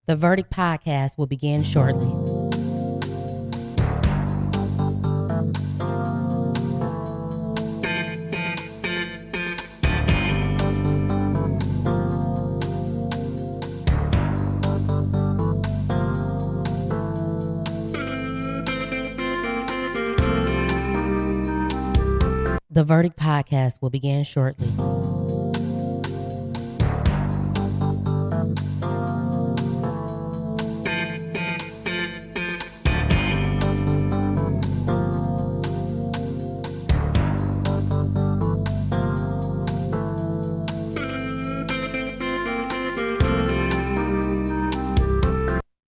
The Verdict podcast will begin shortly. The Verdict podcast will begin shortly.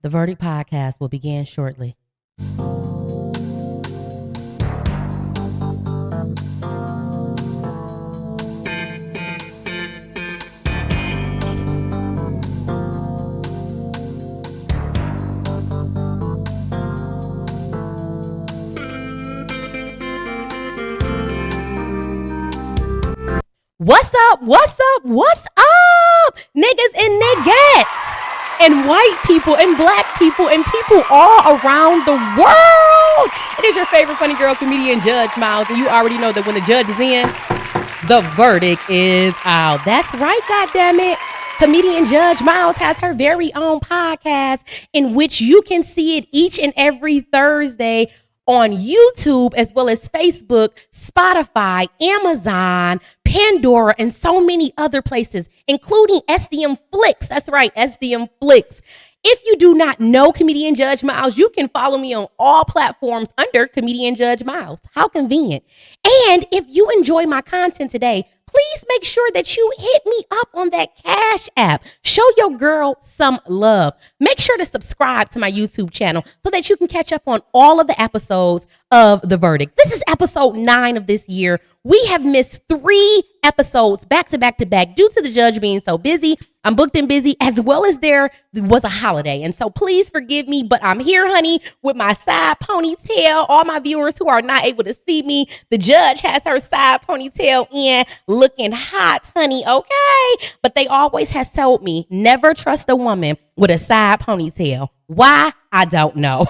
The Verdict podcast will begin shortly. What's up? What's up? What's up? Niggas and niggettes and white people and black people and people all around the world. It is your favorite funny girl, comedian Judge Miles, and you already know that when the judge is in, the verdict is out. That's right, goddammit. Comedian Judge Miles has her very own podcast in which you can see it each and every Thursday on YouTube, as well as Facebook, Spotify, Amazon, Pandora, and so many other places, including SDM Flicks. That's right, SDM Flicks. If you do not know Comedian Judge Miles, you can follow me on all platforms under Comedian Judge Miles. How convenient. And if you enjoy my content today, please make sure that you hit me up on that Cash App. Show your girl some love. Make sure to subscribe to my YouTube channel so that you can catch up on all of the episodes of The Verdict. This is episode 9 of this year. We have missed 3 episodes back to back to back due to the judge being so busy. I'm booked and busy, as well as there was a holiday. And so please forgive me, but I'm here, honey, with my side ponytail. All my viewers who are not able to see me, the judge has her side ponytail in, looking hot, honey, okay? But they always has told me, never trust a woman with a side ponytail. Why? I don't know.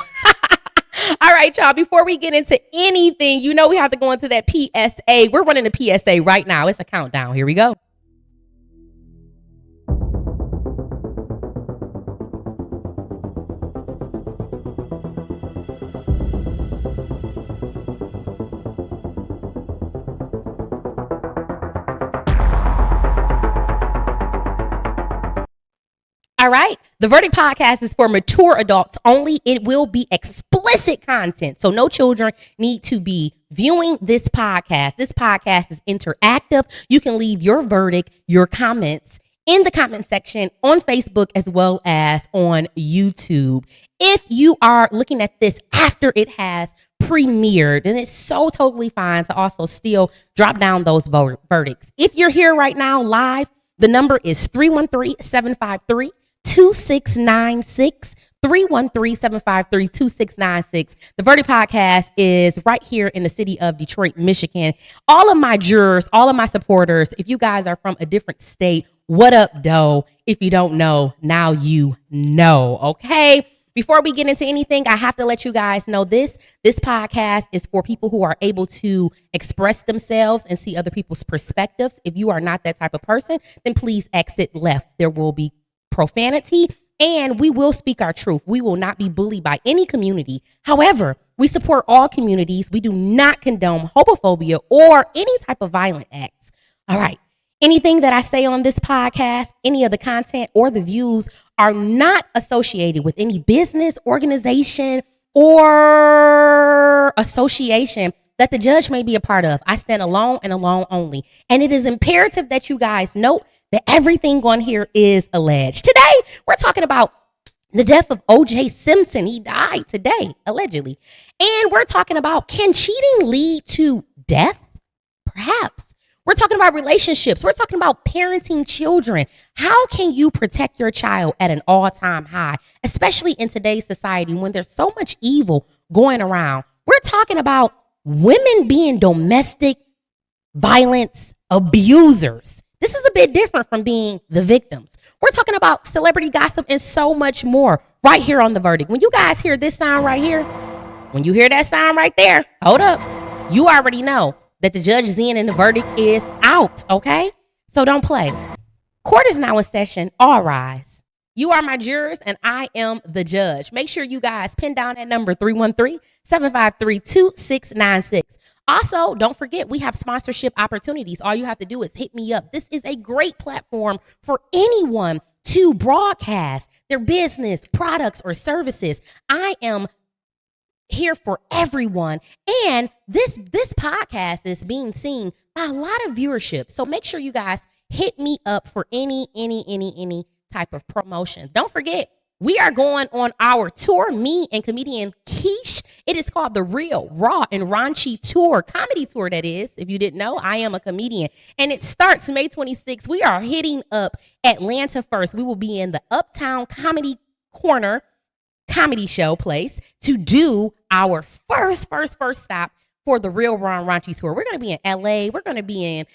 All right, y'all, before we get into anything, you know we have to go into that PSA. We're running the PSA right now. It's a countdown. Here we go. All right. The Verdict podcast is for mature adults only. It will be explicit content. So no children need to be viewing this podcast. This podcast is interactive. You can leave your verdict, your comments in the comment section on Facebook as well as on YouTube. If you are looking at this after it has premiered, then it's so totally fine to also still drop down those verdicts. If you're here right now live, the number is 313-753-2696, 313-753-2696. The Verdict podcast is right here in the city of Detroit, Michigan. All of my jurors, all of my supporters, if you guys are from a different state, what up, doe? If you don't know, now you know, okay? Before we get into anything, I have to let you guys know this podcast is for people who are able to express themselves and see other people's perspectives. If you are not that type of person, then please exit left. There will be profanity, and we will speak our truth. We will not be bullied by any community. However, we support all communities. We do not condone homophobia or any type of violent acts. All right. Anything that I say on this podcast, any of the content or the views are not associated with any business, organization, or association that the judge may be a part of. I stand alone and alone only. And it is imperative that you guys note that everything on here is alleged. Today, we're talking about the death of ojsimpson. He died today, allegedly. And we're talking about, can cheating lead to death? Perhaps. We're talking about relationships. We're talking about parenting children. How can you protect your child at an all-time high, especially in today's society when there's so much evil going around? We're talking about women being domestic violence abusers. This is a bit different from being the victims. We're talking about celebrity gossip and so much more right here on The Verdict. When you guys hear this sound right here, when you hear that sound right there, hold up. You already know that the judge is in and the verdict is out, okay? So don't play. Court is now in session. All rise. You are my jurors and I am the judge. Make sure you guys pin down that number 313-753-2696. Also, don't forget, we have sponsorship opportunities. All you have to do is hit me up. This is a great platform for anyone to broadcast their business, products, or services. I am here for everyone. And this podcast is being seen by a lot of viewership. So make sure you guys hit me up for any type of promotion. Don't forget, we are going on our tour, me and comedian Quiche. It is called the Real, Raw, and Raunchy Tour, comedy tour that is. If you didn't know, I am a comedian. And it starts May 26th. We are hitting up Atlanta first. We will be in the Uptown Comedy Corner comedy show place to do our first stop for the Real, Raw, and Raunchy Tour. We're going to be in LA. We're going to be in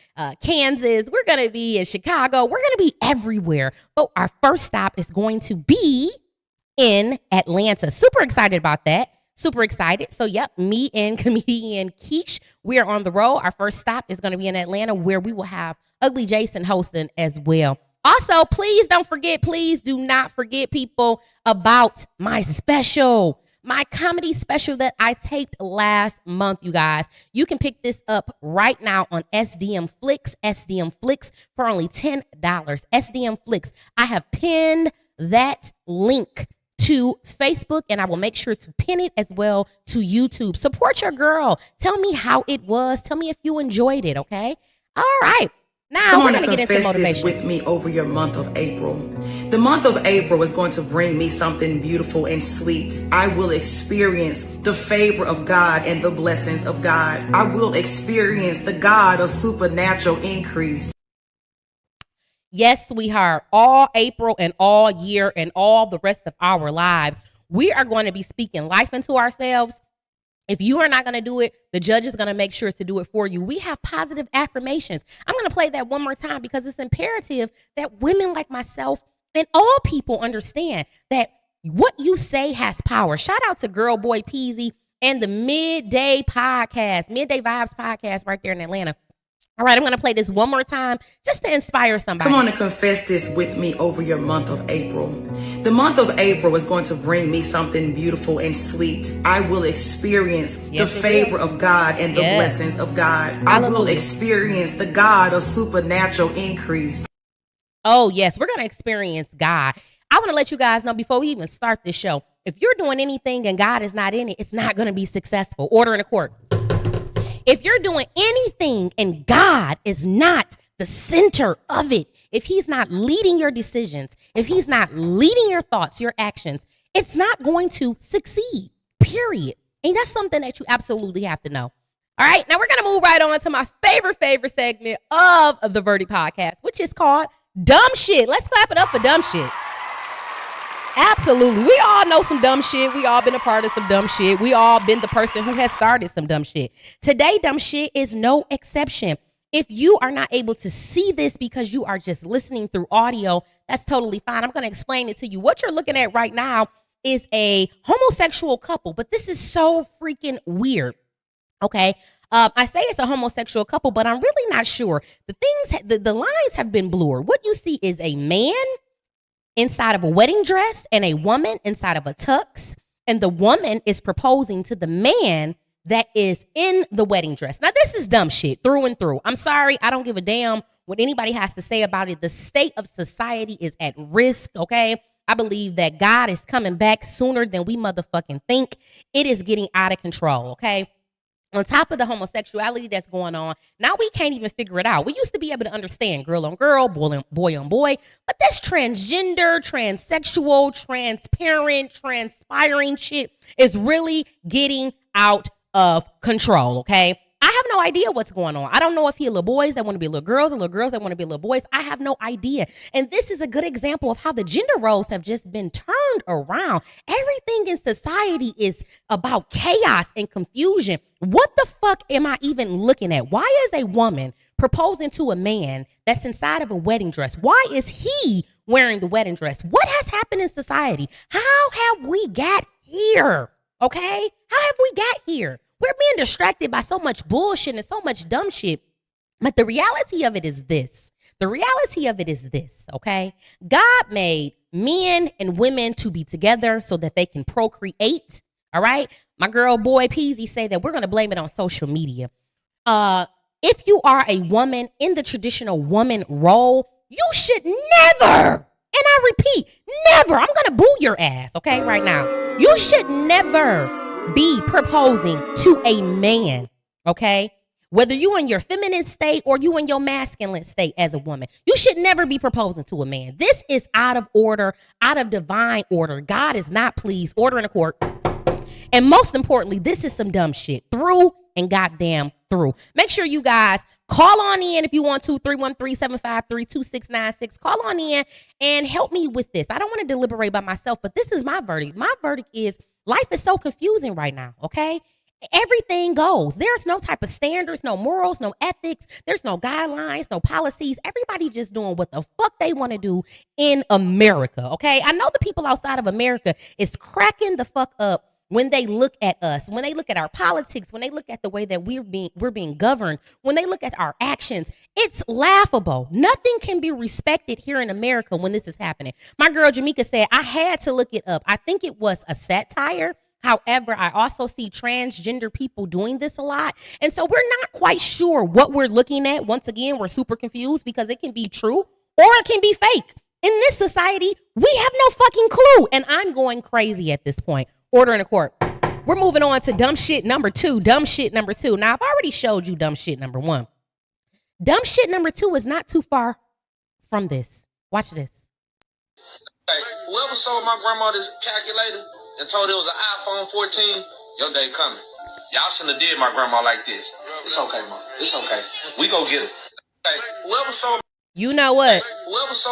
Kansas. We're going to be in Chicago. We're going to be everywhere. But our first stop is going to be in Atlanta. Super excited about that. Super excited. So, yep, me and comedian Quiche, we are on the road. Our first stop is going to be in Atlanta, where we will have Ugly Jason hosting as well. Also, please don't forget, please do not forget, people, about my special, my comedy special that I taped last month, you guys. You can pick this up right now on SDM Flix for only $10. SDM Flix. I have pinned that link to Facebook, and I will make sure to pin it as well to YouTube. Support your girl. Tell me how it was. Tell me if you enjoyed it, okay? All right. Now we're going to get into motivation. This with me over your month of April. The month of April is going to bring me something beautiful and sweet. I will experience the favor of God and the blessings of God. I will experience the God of supernatural increase. Yes, sweetheart, all April and all year and all the rest of our lives, we are going to be speaking life into ourselves. If you are not going to do it, the judge is going to make sure to do it for you. We have positive affirmations. I'm going to play that one more time because it's imperative that women like myself and all people understand that what you say has power. Shout out to Girl Boy Peasy and the Midday Vibes podcast right there in Atlanta. All right, I'm going to play this one more time just to inspire somebody. Come on and confess this with me over your month of April. The month of April is going to bring me something beautiful and sweet. I will experience the favor of God and the blessings of God. I will experience the God of supernatural increase. Oh, yes, we're going to experience God. I want to let you guys know before we even start this show, if you're doing anything and God is not in it, it's not going to be successful. Order in the court. If you're doing anything and God is not the center of it, if he's not leading your decisions, if he's not leading your thoughts, your actions, it's not going to succeed, period. And that's something that you absolutely have to know. All right, now we're going to move right on to my favorite segment of the Verdict podcast, which is called Dumb Shit. Let's clap it up for dumb shit. Absolutely. We all know some dumb shit. We all been a part of some dumb shit. We all been the person who has started some dumb shit. Today, dumb shit is no exception. If you are not able to see this because you are just listening through audio, that's totally fine. I'm going to explain it to you. What you're looking at right now is a homosexual couple, but this is so freaking weird. Okay. I say it's a homosexual couple, but I'm really not sure. The lines have been blurred. What you see is a man inside of a wedding dress and a woman inside of a tux. And the woman is proposing to the man that is in the wedding dress. Now, this is dumb shit through and through. I'm sorry. I don't give a damn what anybody has to say about it. The state of society is at risk, okay? I believe that God is coming back sooner than we motherfucking think. It is getting out of control, okay? On top of the homosexuality that's going on, now we can't even figure it out. We used to be able to understand girl on girl, boy on boy, but this transgender, transsexual, transparent, transpiring shit is really getting out of control, okay? I have no idea what's going on. I don't know if he little boys that want to be little girls or little girls that want to be little boys. I have no idea. And this is a good example of how the gender roles have just been turned around. Everything in society is about chaos and confusion. What the fuck am I even looking at? Why is a woman proposing to a man that's inside of a wedding dress? Why is he wearing the wedding dress? What has happened in society? How have we got here? Okay? How have we got here? We're being distracted by so much bullshit and so much dumb shit. But the reality of it is this. Okay? God made men and women to be together so that they can procreate. All right? My girl, boy, Peasy say that we're going to blame it on social media. If you are a woman in the traditional woman role, you should never, and I repeat, never, I'm going to boo your ass, okay, right now. You should never be proposing to a man, okay? Whether you in your feminine state or you in your masculine state as a woman, you should never be proposing to a man. This is out of order, out of divine order. God is not pleased. Order in the court. And most importantly, this is some dumb shit. Through and goddamn through. Make sure you guys call on in if you want to, 313-753-2696. Call on in and help me with this. I don't want to deliberate by myself, but this is my verdict. My verdict is life is so confusing right now, okay? Everything goes. There's no type of standards, no morals, no ethics. There's no guidelines, no policies. Everybody just doing what the fuck they want to do in America, okay? I know the people outside of America is cracking the fuck up when they look at us, when they look at our politics, when they look at the way that we're being governed, when they look at our actions. It's laughable. Nothing can be respected here in America when this is happening. My girl Jamaica said, I had to look it up. I think it was a satire. However, I also see transgender people doing this a lot. And so we're not quite sure what we're looking at. Once again, we're super confused because it can be true or it can be fake. In this society, we have no fucking clue. And I'm going crazy at this point. Order in the court. We're moving on to dumb shit number 2. Dumb shit number 2. Now, I've already showed you dumb shit number 1. Dumb shit number 2 is not too far from this. Watch this. Hey, whoever sold my grandma this calculator and told it was an iPhone 14, your day coming. Y'all shouldn't have did my grandma like this. It's okay, Mom. It's okay. We go get it. Hey, whoever sold. You know what?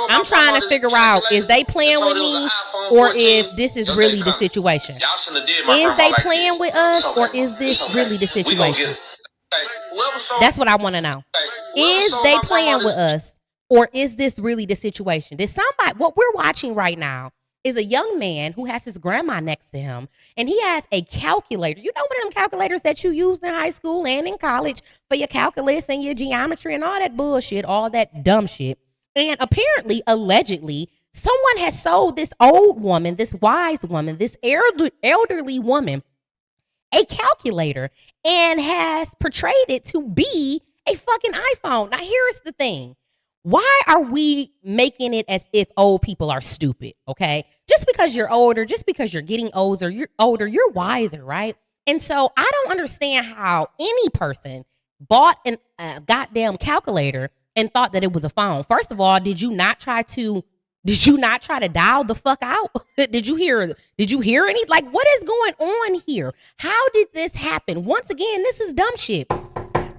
I'm trying to figure out, is they playing with me or if this is really the situation? Is they playing with us or is this really the situation? That's what I want to know. Is they playing with us or is this really the situation? Did somebody, what we're watching right now is a young man who has his grandma next to him, and he has a calculator. You know, one of them calculators that you used in high school and in college for your calculus and your geometry and all that bullshit, all that dumb shit. And apparently, allegedly, someone has sold this old woman, this wise woman, this elderly woman, a calculator and has portrayed it to be a fucking iPhone. Now, here's the thing. Why are we making it as if old people are stupid, okay? Just because you're older, just because you're getting older, you're wiser, right? And so I don't understand how any person bought a goddamn calculator and thought that it was a phone. First of all, did you not try to dial the fuck out? Did you hear any? Like, what is going on here? How did this happen? Once again, this is dumb shit.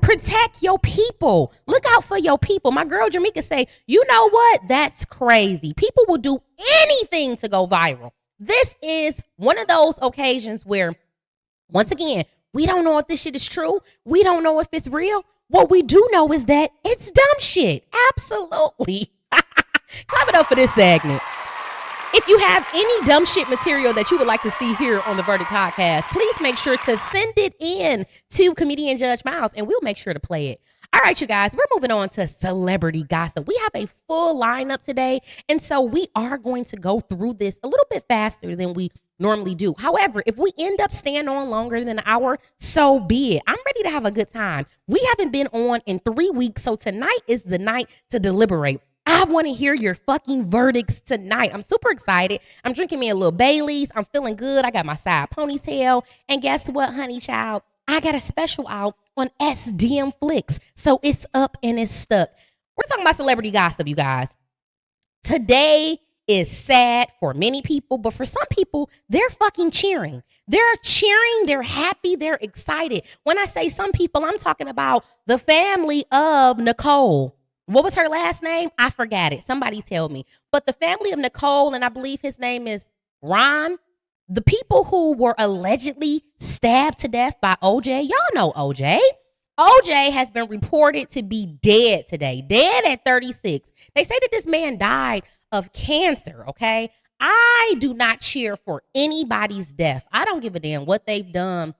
Protect your people. Look out for your people. My girl Jamaica say, you know what? That's crazy. People will do anything to go viral. This is one of those occasions where, once again, we don't know if this shit is true. We don't know if it's real. What we do know is that it's dumb shit. Absolutely. Clap it up for this segment. If you have any dumb shit material that you would like to see here on the Verdict Podcast, please make sure to send it in to comedian Judge Miles and we'll make sure to play it. All right, you guys, we're moving on to celebrity gossip. We have a full lineup today, and so we are going to go through this a little bit faster than we normally do. However, if we end up staying on longer than an hour, so be it. I'm ready to have a good time. We haven't been on in 3 weeks, so tonight is the night to deliberate. I want to hear your fucking verdicts tonight. I'm super excited. I'm drinking me a little Baileys. I'm feeling good. I got my side ponytail. And guess what, honey child? I got a special out on SDM Flicks. So it's up and it's stuck. We're talking about celebrity gossip, you guys. Today is sad for many people, but for some people, they're fucking cheering. They're cheering, they're happy, they're excited. When I say some people, I'm talking about the family of Nicole. What was her last name? I forgot it. Somebody tell me. But the family of Nicole, and I believe his name is Ron, the people who were allegedly stabbed to death by OJ, y'all know OJ. OJ has been reported to be dead today, dead at 36. They say that this man died of cancer, okay? I do not cheer for anybody's death. I don't give a damn what they've done.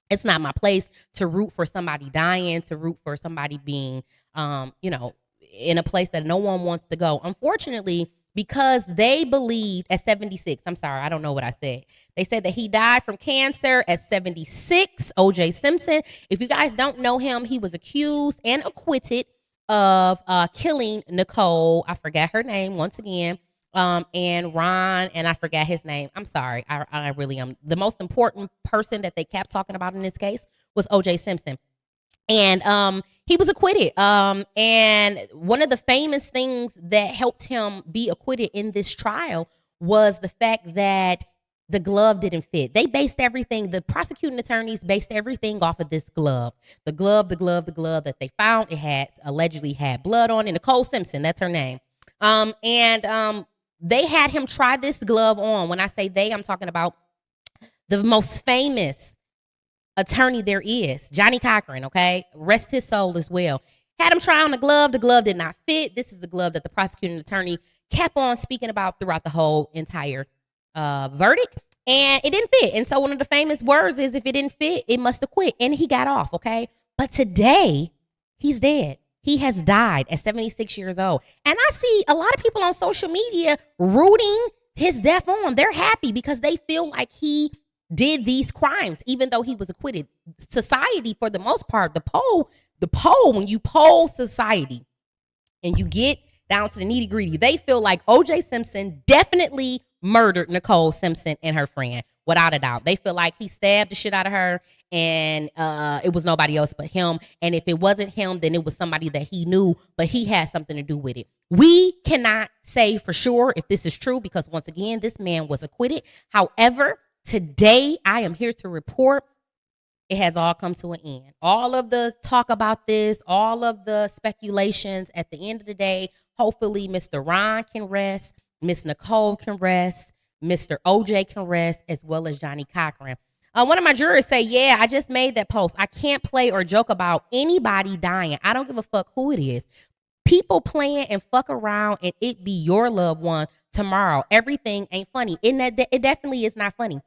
It's not my place to root for somebody dying, to root for somebody being, in a place that no one wants to go. Unfortunately, because they believed at 76, I'm sorry, I don't know what I said. They said that he died from cancer at 76, ojsimpson. If you guys don't know him, he was accused and acquitted of killing Nicole. I forgot her name once again. And Ron, and I forgot his name. I'm sorry. I really am. The most important person that they kept talking about in this case was O.J. Simpson. And he was acquitted. And one of the famous things that helped him be acquitted in this trial was the fact that the glove didn't fit. They based everything, the prosecuting attorneys based everything off of this glove. The glove that they found, it had allegedly had blood on it. Nicole Simpson, that's her name. They had him try this glove on. When I say they, I'm talking about the most famous attorney there is, Johnny Cochran, okay? Rest his soul as well. Had him try on the glove. The glove did not fit. This is the glove that the prosecuting attorney kept on speaking about throughout the whole entire verdict. And it didn't fit. And so one of the famous words is, if it didn't fit, it must have quit. And he got off, okay? But today, he's dead. He has died at 76 years old. And I see a lot of people on social media rooting his death on. They're happy because they feel like he did these crimes, even though he was acquitted. Society, for the most part, the poll, when you poll society and you get down to the nitty gritty, they feel like O.J. Simpson definitely murdered Nicole Simpson and her friend, without a doubt. They feel like he stabbed the shit out of her, and it was nobody else but him. And if it wasn't him, then it was somebody that he knew, but he had something to do with it. We cannot say for sure if this is true because, once again, this man was acquitted. However, today I am here to report it has all come to an end. All of the talk about this, all of the speculations, at the end of the day, hopefully Mr. Ron can rest, Miss Nicole can rest, Mr. OJ can rest, as well as Johnny Cochran. One of my jurors say, yeah, I just made that post. I can't play or joke about anybody dying. I don't give a fuck who it is. People playing and fuck around and it be your loved one tomorrow. Everything ain't funny. It definitely is not funny.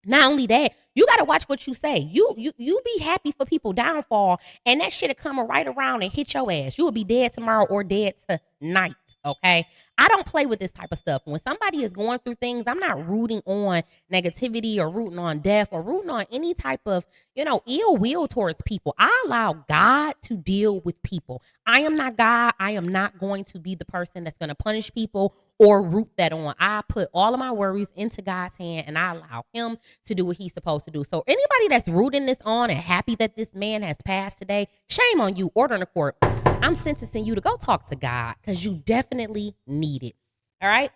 Not only that, you got to watch what you say. You be happy for people downfall, and that shit'll come right around and hit your ass. You will be dead tomorrow or dead tonight, okay? I don't play with this type of stuff. When somebody is going through things, I'm not rooting on negativity or rooting on death or rooting on any type of, ill will towards people. I allow God to deal with people. I am not God. I am not going to be the person that's going to punish people or root that on. I put all of my worries into God's hand, and I allow him to do what he's supposed to do. So anybody that's rooting this on and happy that this man has passed today, shame on you. Order in the court. I'm sentencing you to go talk to God because you definitely need it. All right?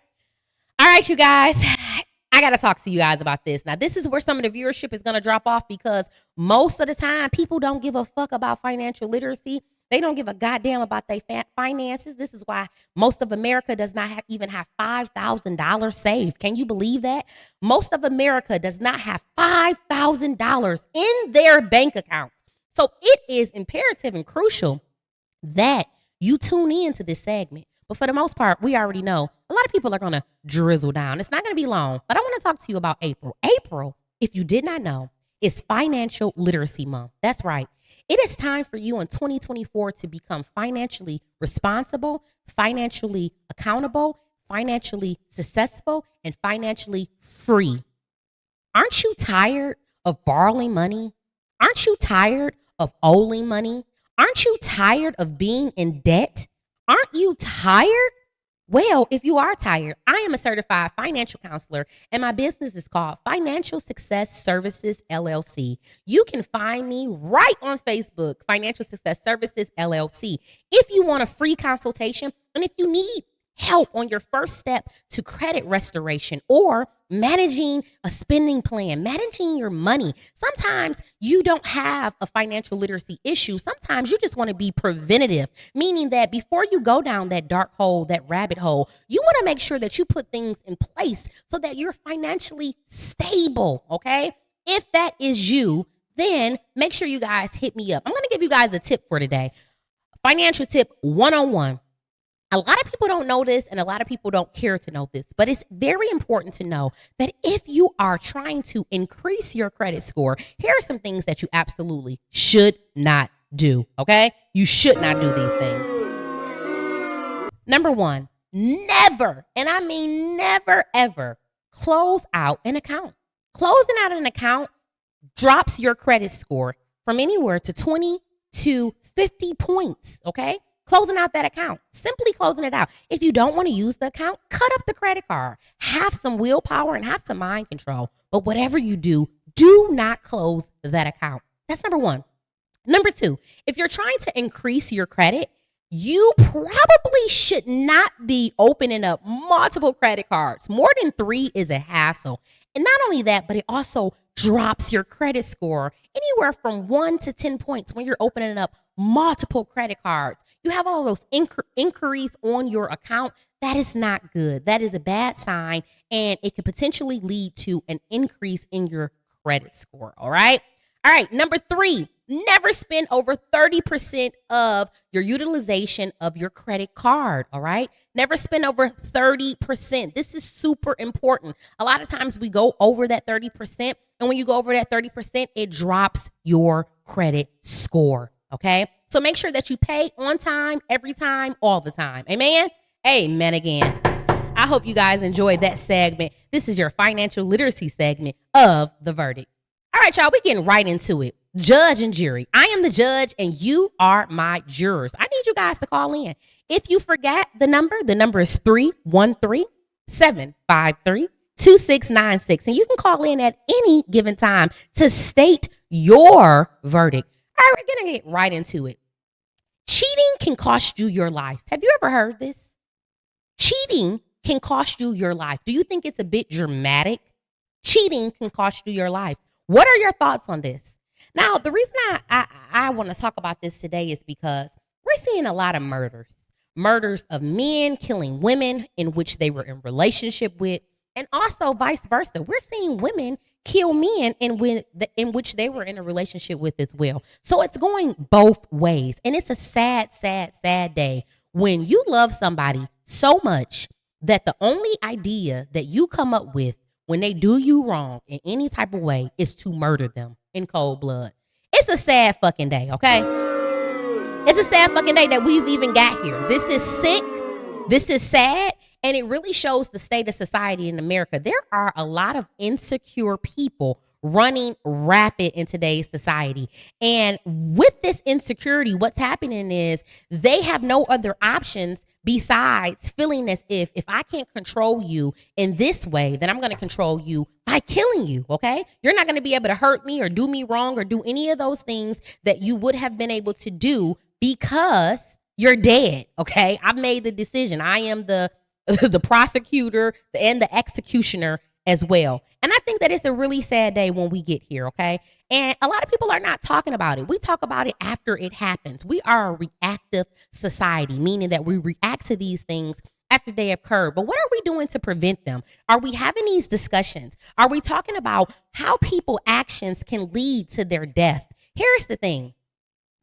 All right, you guys. I got to talk to you guys about this. Now, this is where some of the viewership is going to drop off because most of the time, people don't give a fuck about financial literacy. They don't give a goddamn about their finances. This is why most of America does not even have $5,000 saved. Can you believe that? Most of America does not have $5,000 in their bank account. So it is imperative and crucial that you tune in to this segment. But for the most part, we already know a lot of people are going to drizzle down. It's not going to be long, but I want to talk to you about April. April, if you did not know, is Financial Literacy Month. That's right. It is time for you in 2024 to become financially responsible, financially accountable, financially successful, and financially free. Aren't you tired of borrowing money? Aren't you tired of owing money? Aren't you tired of being in debt? Aren't you tired? Well, if you are tired, I am a certified financial counselor, and my business is called Financial Success Services, LLC. You can find me right on Facebook, Financial Success Services, LLC. If you want a free consultation, and if you need help on your first step to credit restoration or managing a spending plan, managing your money. Sometimes you don't have a financial literacy issue. Sometimes you just want to be preventative, meaning that before you go down that dark hole, that rabbit hole, you want to make sure that you put things in place so that you're financially stable, okay? If that is you, then make sure you guys hit me up. I'm going to give you guys a tip for today. Financial tip 101. A lot of people don't know this and a lot of people don't care to know this, but it's very important to know that if you are trying to increase your credit score, here are some things that you absolutely should not do, okay? You should not do these things. Number one, never, and I mean never, ever close out an account. Closing out an account drops your credit score from anywhere to 20 to 50 points, okay? Closing out that account, simply closing it out. If you don't want to use the account, cut up the credit card. Have some willpower and have some mind control. But whatever you do not close that account. That's number one. Number two, if you're trying to increase your credit, you probably should not be opening up multiple credit cards. More than 3 is a hassle. And not only that, but it also drops your credit score anywhere from 1 to 10 points when you're opening up multiple credit cards. You have all those inquiries on your account. That is not good. That is a bad sign, and it could potentially lead to an increase in your credit score. All right. All right. Number 3, never spend over 30% of your utilization of your credit card. All right. Never spend over 30%. This is super important. A lot of times we go over that 30%. And when you go over that 30%, it drops your credit score. Okay. So make sure that you pay on time, every time, all the time. Amen. Amen again. I hope you guys enjoyed that segment. This is your financial literacy segment of The Verdict. All right, y'all, we're getting right into it. Judge and jury. I am the judge and you are my jurors. I need you guys to call in. If you forgot the number is 313-753-2696. And you can call in at any given time to state your verdict. All right, we're going to get right into it. Cheating can cost you your life. Have you ever heard this? Cheating can cost you your life. Do you think it's a bit dramatic? Cheating can cost you your life. What are your thoughts on this? Now, the reason I want to talk about this today is because we're seeing a lot of murders. Murders of men killing women in which they were in relationship with, and also vice versa. We're seeing women kill men in which they were in a relationship with as well. So it's going both ways. And it's a sad, sad, sad day when you love somebody so much that the only idea that you come up with when they do you wrong in any type of way is to murder them in cold blood. It's a sad fucking day, okay? It's a sad fucking day that we've even got here. This is sick. This is sad. And it really shows the state of society in America. There are a lot of insecure people running rapid in today's society. And with this insecurity, what's happening is they have no other options besides feeling as if I can't control you in this way, then I'm going to control you by killing you, okay? You're not going to be able to hurt me or do me wrong or do any of those things that you would have been able to do because you're dead, okay? I've made the decision. I am the prosecutor and the executioner as well. And I think that it's a really sad day when we get here, okay? And a lot of people are not talking about it. We talk about it after it happens. We are a reactive society, meaning that we react to these things after they occur. But what are we doing to prevent them? Are we having these discussions? Are we talking about how people's actions can lead to their death? Here's the thing.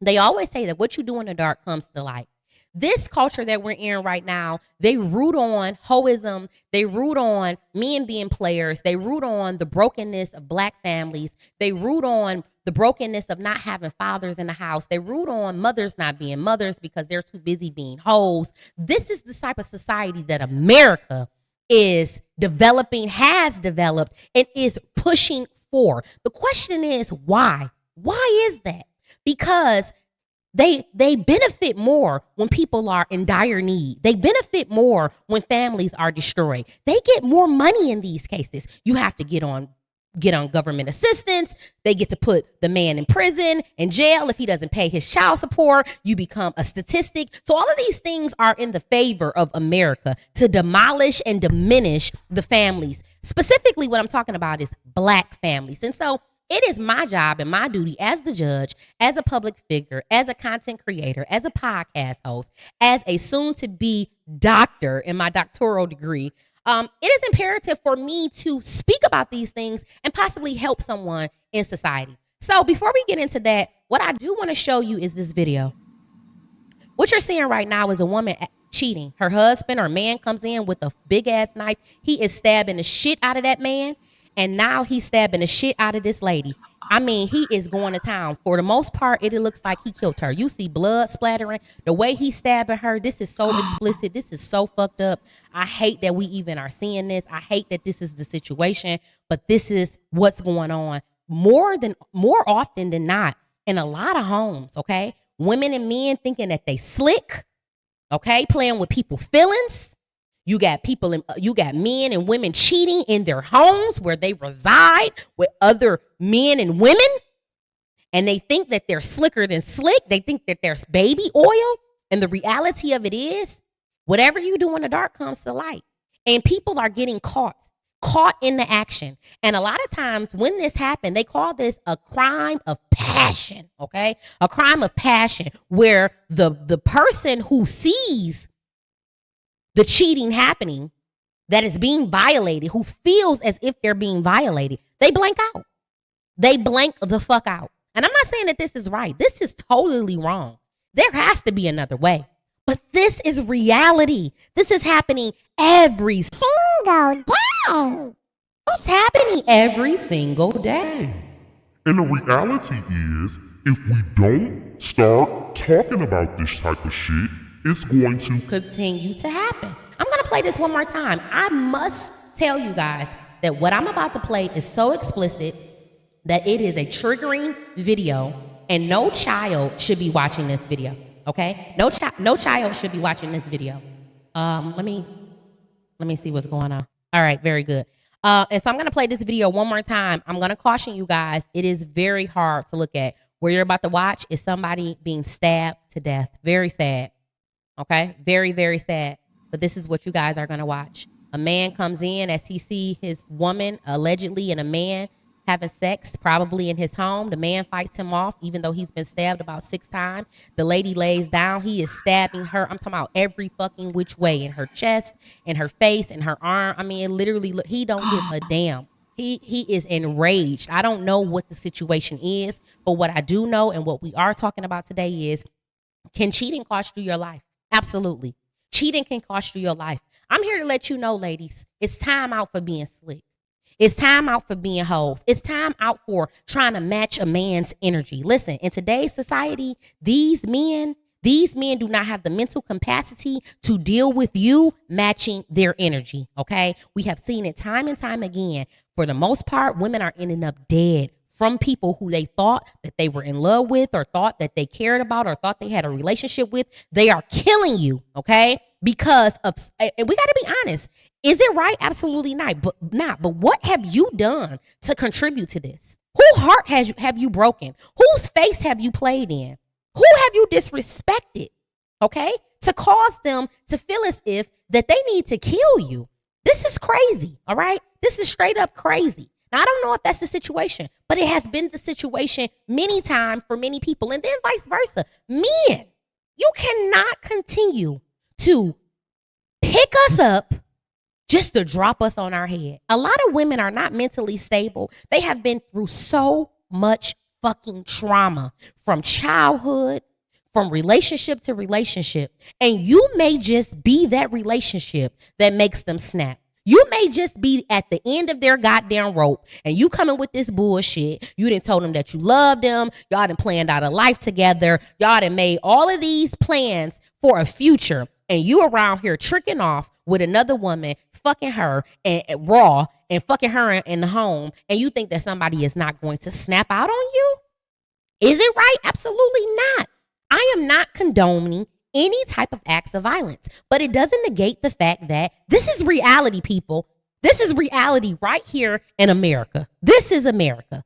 They always say that what you do in the dark comes to the light. This culture that we're in right now, they root on hoism. They root on men being players. They root on the brokenness of black families. They root on the brokenness of not having fathers in the house. They root on mothers not being mothers because they're too busy being hoes. This is the type of society that America is developing, has developed, and is pushing for. The question is why? Why is that? Because they benefit more when people are in dire need. They benefit more when families are destroyed. They get more money in these cases. You have to get on get on government assistance. They get to put the man in prison, in jail. If he doesn't pay his child support, you become a statistic. So all of these things are in the favor of America to demolish and diminish the families. Specifically, what I'm talking about is black families. And so it is my job and my duty as the judge, as a public figure, as a content creator, as a podcast host, as a soon-to-be doctor in my doctoral degree. It is imperative for me to speak about these things and possibly help someone in society. So before we get into that, what I do want to show you is this video. What you're seeing right now is a woman cheating. Her husband or man comes in with a big ass knife. He is stabbing the shit out of that man. And now he's stabbing the shit out of this lady. I mean, he is going to town. For the most part, it looks like he killed her. You see blood splattering. The way he's stabbing her, this is so explicit. This is so fucked up. I hate that we even are seeing this. I hate that this is the situation. But this is what's going on more often than not in a lot of homes, okay? Women and men thinking that they slick, okay? Playing with people's feelings. You got men and women cheating in their homes where they reside with other men and women. And they think that they're slicker than slick. They think that there's baby oil. And the reality of it is, whatever you do in the dark comes to light. And people are getting caught in the action. And a lot of times when this happened, they call this a crime of passion, okay? A crime of passion where the person who sees the cheating happening, that is being violated, who feels as if they're being violated, they blank out. They blank the fuck out. And I'm not saying that this is right. This is totally wrong. There has to be another way. But this is reality. This is happening every single day. It's happening every single day. And the reality is, if we don't start talking about this type of shit, it's going to continue to happen. I'm going to play this one more time. I must tell you guys that what I'm about to play is so explicit that it is a triggering video, and no child should be watching this video, okay? No child should be watching this video. Let me see what's going on. All right, very good. And so I'm going to play this video one more time. I'm going to caution you guys. It is very hard to look at. Where you're about to watch is somebody being stabbed to death. Very sad. Okay, very, very sad. But this is what you guys are going to watch. A man comes in as he sees his woman allegedly and a man having sex, probably in his home. The man fights him off, even though he's been stabbed about 6 times. The lady lays down. He is stabbing her. I'm talking about every fucking which way, in her chest, in her face, in her arm. I mean, it literally, look, he don't give a damn. He is enraged. I don't know what the situation is, but what I do know and what we are talking about today is, can cheating cost you your life? Absolutely. Cheating can cost you your life. I'm here to let you know, ladies, it's time out for being slick. It's time out for being hoes. It's time out for trying to match a man's energy. Listen, in today's society, these men do not have the mental capacity to deal with you matching their energy, okay? We have seen it time and time again. For the most part, women are ending up dead from people who they thought that they were in love with or thought that they cared about or thought they had a relationship with. They are killing you, okay? Because of, and we got to be honest. Is it right? Absolutely not. But what have you done to contribute to this? Whose heart have you broken? Whose face have you played in? Who have you disrespected, okay? To cause them to feel as if that they need to kill you. This is crazy, all right? This is straight up crazy. Now, I don't know if that's the situation, but it has been the situation many times for many people, and then vice versa. Men, you cannot continue to pick us up just to drop us on our head. A lot of women are not mentally stable. They have been through so much fucking trauma from childhood, from relationship to relationship, and you may just be that relationship that makes them snap. You may just be at the end of their goddamn rope and you coming with this bullshit. You done told them that you love them. Y'all done planned out a life together. Y'all done made all of these plans for a future. And you around here tricking off with another woman, fucking her and raw and fucking her in the home. And you think that somebody is not going to snap out on you? Is it right? Absolutely not. I am not condoning any type of acts of violence, but it doesn't negate the fact that this is reality, people. This is reality right here in America. This is America.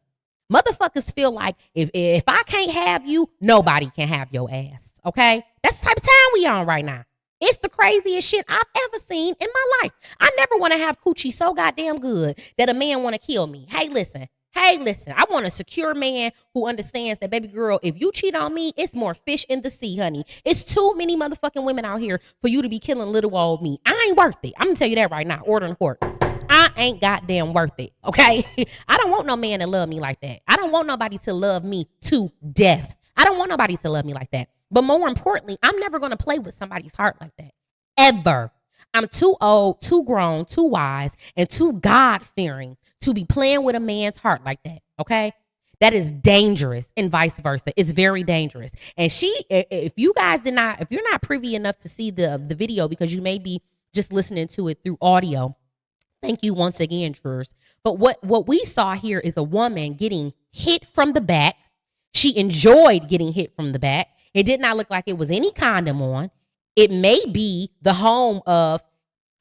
Motherfuckers feel like if I can't have you, nobody can have your ass. Okay? That's the type of time we on right now. It's the craziest shit I've ever seen in my life. I never want to have coochie so goddamn good that a man want to kill me. Hey, listen. I want a secure man who understands that, baby girl, if you cheat on me, it's more fish in the sea, honey. It's too many motherfucking women out here for you to be killing little old me. I ain't worth it. I'm going to tell you that right now. Order in court. I ain't goddamn worth it, okay? I don't want no man to love me like that. I don't want nobody to love me to death. I don't want nobody to love me like that. But more importantly, I'm never going to play with somebody's heart like that. Ever. I'm too old, too grown, too wise, and too God-fearing to be playing with a man's heart like that, okay? That is dangerous, and vice versa. It's very dangerous. And if you're not privy enough to see the video because you may be just listening to it through audio, thank you once again, Trurs. But what we saw here is a woman getting hit from the back. She enjoyed getting hit from the back. It did not look like it was any condom on. It may be the home of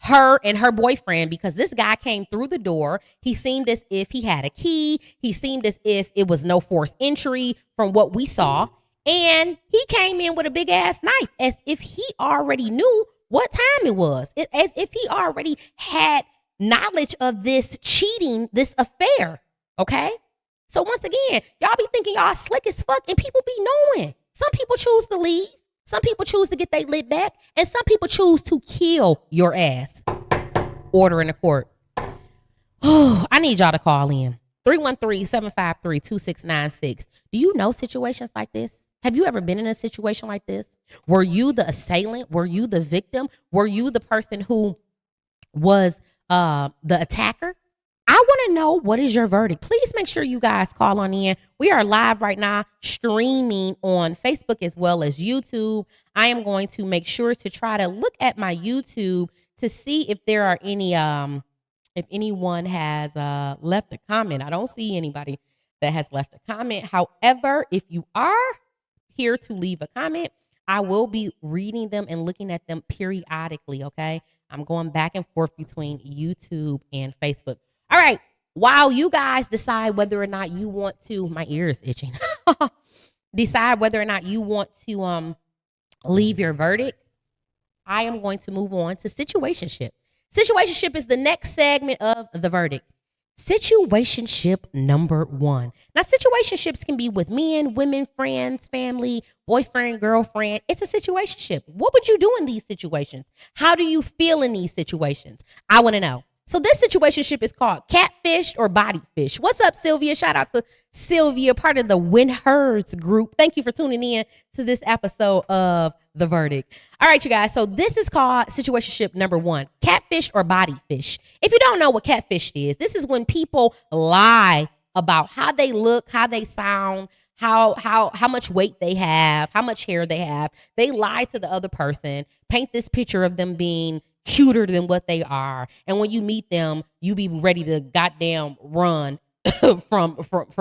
her and her boyfriend because this guy came through the door. He seemed as if he had a key. He seemed as if it was no forced entry from what we saw. And he came in with a big ass knife as if he already knew what time it was. As if he already had knowledge of this cheating, this affair. Okay? So once again, y'all be thinking y'all slick as fuck and people be knowing. Some people choose to leave. Some people choose to get their lid back. And some people choose to kill your ass. Order in the court. Oh, I need y'all to call in. 313-753-2696. Do you know situations like this? Have you ever been in a situation like this? Were you the assailant? Were you the victim? Were you the person who was the attacker? I want to know, what is your verdict? Please make sure you guys call on in. We are live right now, streaming on Facebook as well as YouTube. I am going to make sure to try to look at my YouTube to see if there are any, if anyone has left a comment. I don't see anybody that has left a comment. However, if you are here to leave a comment, I will be reading them and looking at them periodically, okay? I'm going back and forth between YouTube and Facebook. All right, while you guys decide whether or not you want to, my ear is itching, decide whether or not you want to leave your verdict, I am going to move on to situationship. Situationship is the next segment of the verdict. Situationship number 1. Now, situationships can be with men, women, friends, family, boyfriend, girlfriend. It's a situationship. What would you do in these situations? How do you feel in these situations? I want to know. So this situationship is called catfish or body fish. What's up, Sylvia? Shout out to Sylvia, part of the Win Hers group. Thank you for tuning in to this episode of The Verdict. All right, you guys. So this is called situationship number 1, catfish or body fish. If you don't know what catfish is, this is when people lie about how they look, how they sound, how much weight they have, how much hair they have. They lie to the other person, paint this picture of them being cuter than what they are, and when you meet them, you be ready to goddamn run from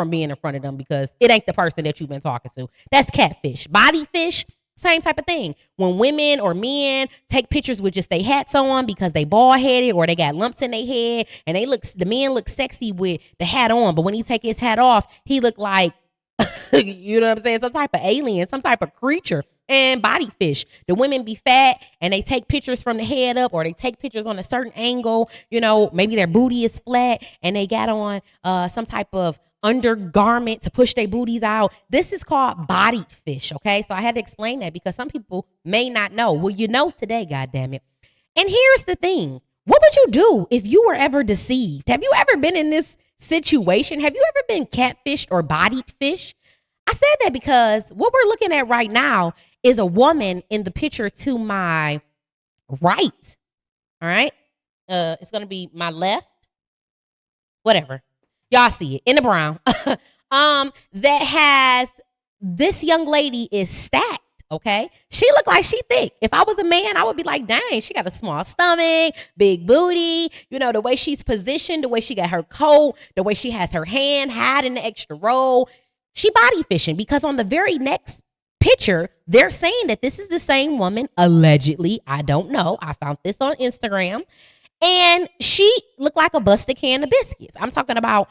being in front of them because it ain't the person that you've been talking to. That's catfish. Body fish, same type of thing. When women or men take pictures with just their hats on because they bald headed or they got lumps in their head, and the man looks sexy with the hat on, but when he take his hat off, he look like you know what I'm saying, some type of alien, some type of creature. And body fish, the women be fat and they take pictures from the head up, or they take pictures on a certain angle, you know, maybe their booty is flat and they got on some type of undergarment to push their booties out. This is called body fish, okay? So I had to explain that because some people may not know. Well, you know today, goddammit. And here's the thing. What would you do if you were ever deceived? Have you ever been in this situation? Have you ever been catfished or body fish? I said that because what we're looking at right now is a woman in the picture to my right. All right. It's going to be my left. Whatever. Y'all see it in the brown. That has, this young lady is stacked. Okay. She looked like she thick. If I was a man, I would be like, dang, she got a small stomach, big booty. You know, the way she's positioned, the way she got her coat, the way she has her hand hiding the extra roll. She body fishing because on the very next picture, they're saying that this is the same woman, allegedly. I don't know. I found this on Instagram. And she looked like a busted can of biscuits. I'm talking about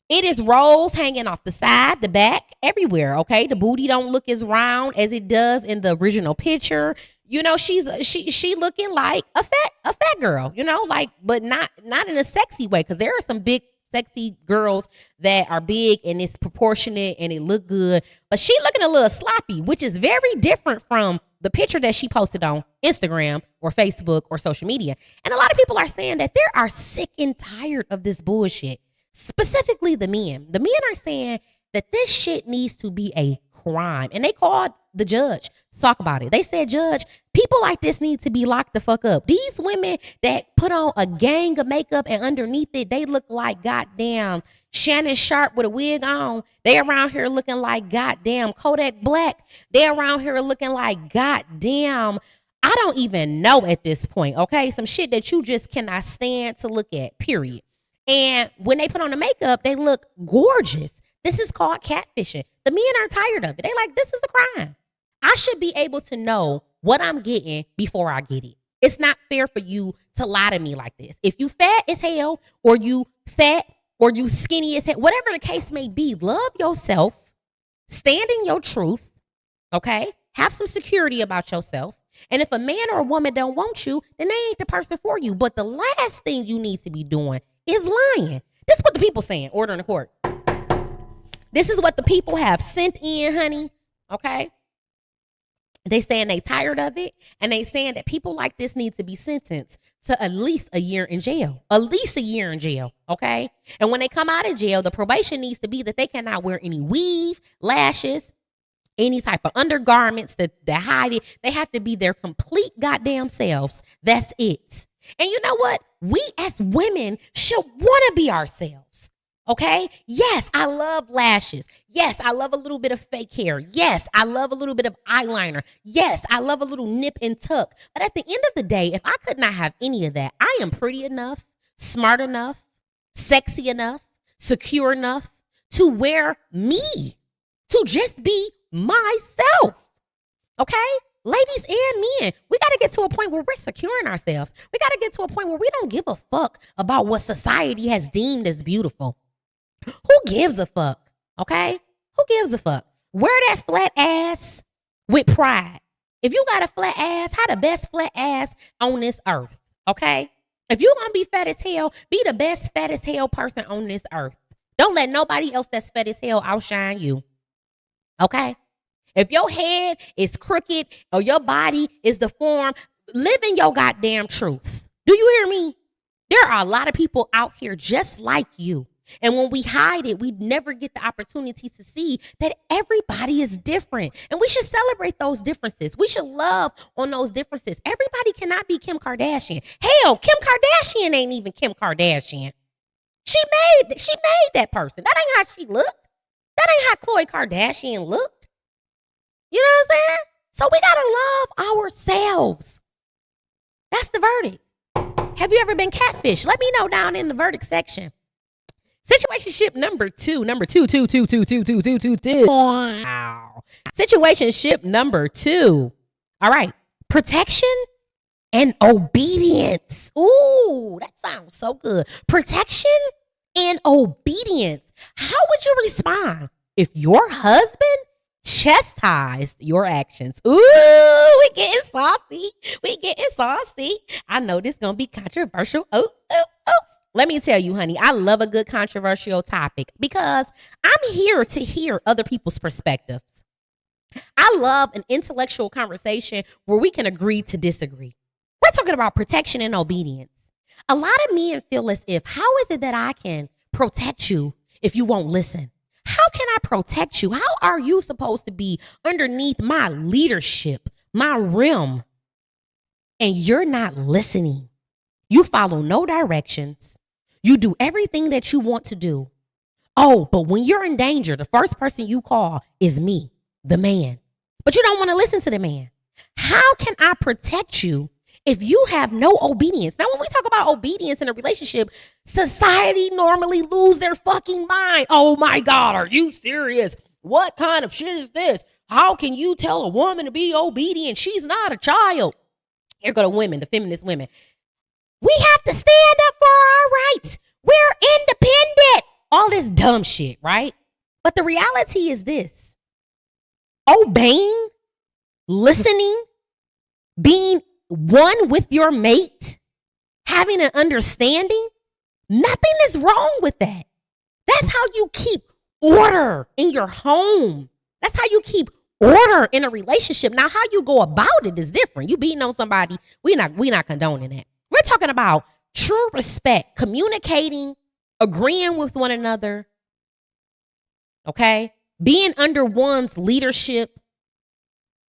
it is rolls hanging off the side, the back, everywhere, okay? The booty don't look as round as it does in the original picture. You know, she looking like a fat girl, you know, like, but not in a sexy way, because there are some big sexy girls that are big and it's proportionate and it look good, but she looking a little sloppy, which is very different from the picture that she posted on Instagram or Facebook or social media. And a lot of people are saying that they are sick and tired of this bullshit. Specifically the men. The men are saying that this shit needs to be a crime. And they called the judge to talk about it. They said, Judge, people like this need to be locked the fuck up. These women that put on a gang of makeup and underneath it, they look like goddamn Shannon Sharp with a wig on. They around here looking like goddamn Kodak Black. They around here looking like goddamn, I don't even know at this point, okay? Some shit that you just cannot stand to look at, period. And when they put on the makeup, they look gorgeous. This is called catfishing. The men are tired of it. They like, this is a crime. I should be able to know what I'm getting before I get it. It's not fair for you to lie to me like this. If you fat as hell, or you fat, or you skinny as hell, whatever the case may be, love yourself, stand in your truth, okay? Have some security about yourself. And if a man or a woman don't want you, then they ain't the person for you. But the last thing you need to be doing is lying. This is what the people saying, order in the court. This is what the people have sent in, honey, okay? They saying they tired of it, and they saying that people like this need to be sentenced to at least a year in jail. At least a year in jail, okay? And when they come out of jail, the probation needs to be that they cannot wear any weave, lashes, any type of undergarments that hide it. They have to be their complete goddamn selves. That's it. And you know what? We as women should want to be ourselves. Okay? Yes, I love lashes. Yes, I love a little bit of fake hair. Yes, I love a little bit of eyeliner. Yes, I love a little nip and tuck. But at the end of the day, if I could not have any of that, I am pretty enough, smart enough, sexy enough, secure enough to wear me, to just be myself. Okay? Ladies and men, we got to get to a point where we're securing ourselves. We got to get to a point where we don't give a fuck about what society has deemed as beautiful. Who gives a fuck? Okay? Who gives a fuck? Wear that flat ass with pride. If you got a flat ass, have the best flat ass on this earth. Okay? If you're going to be fat as hell, be the best fat as hell person on this earth. Don't let nobody else that's fat as hell outshine you. Okay? If your head is crooked or your body is deformed, live in your goddamn truth. Do you hear me? There are a lot of people out here just like you. And when we hide it, we never get the opportunity to see that everybody is different. And we should celebrate those differences. We should love on those differences. Everybody cannot be Kim Kardashian. Hell, Kim Kardashian ain't even Kim Kardashian. She made that person. That ain't how she looked. That ain't how Khloe Kardashian looked. You know what I'm saying? So we gotta love ourselves. That's the verdict. Have you ever been catfished? Let me know down in the verdict section. Situationship number two. Wow. Situationship number 2. All right. Protection and obedience. Ooh, that sounds so good. Protection and obedience. How would you respond if your husband chastised your actions? Ooh, we getting saucy. I know this gonna be controversial. Oh. Let me tell you, honey, I love a good controversial topic because I'm here to hear other people's perspectives. I love an intellectual conversation where we can agree to disagree. We're talking about protection and obedience. A lot of men feel as if, how is it that I can protect you if you won't listen? How can I protect you? How are you supposed to be underneath my leadership, my rim, and you're not listening? You follow no directions. You do everything that you want to do. Oh, but when you're in danger, the first person you call is me, the man. But you don't want to listen to the man. How can I protect you if you have no obedience? Now, when we talk about obedience in a relationship, society normally lose their fucking mind. Oh my God, are you serious? What kind of shit is this? How can you tell a woman to be obedient? She's not a child. Here go the women, the feminist women. We have to stand up for our rights. We're independent. All this dumb shit, right? But the reality is this. Obeying, listening, being one with your mate, having an understanding, nothing is wrong with that. That's how you keep order in your home. That's how you keep order in a relationship. Now, how you go about it is different. You beating on somebody, we not condoning that. We're talking about true respect, communicating, agreeing with one another, okay? Being under one's leadership,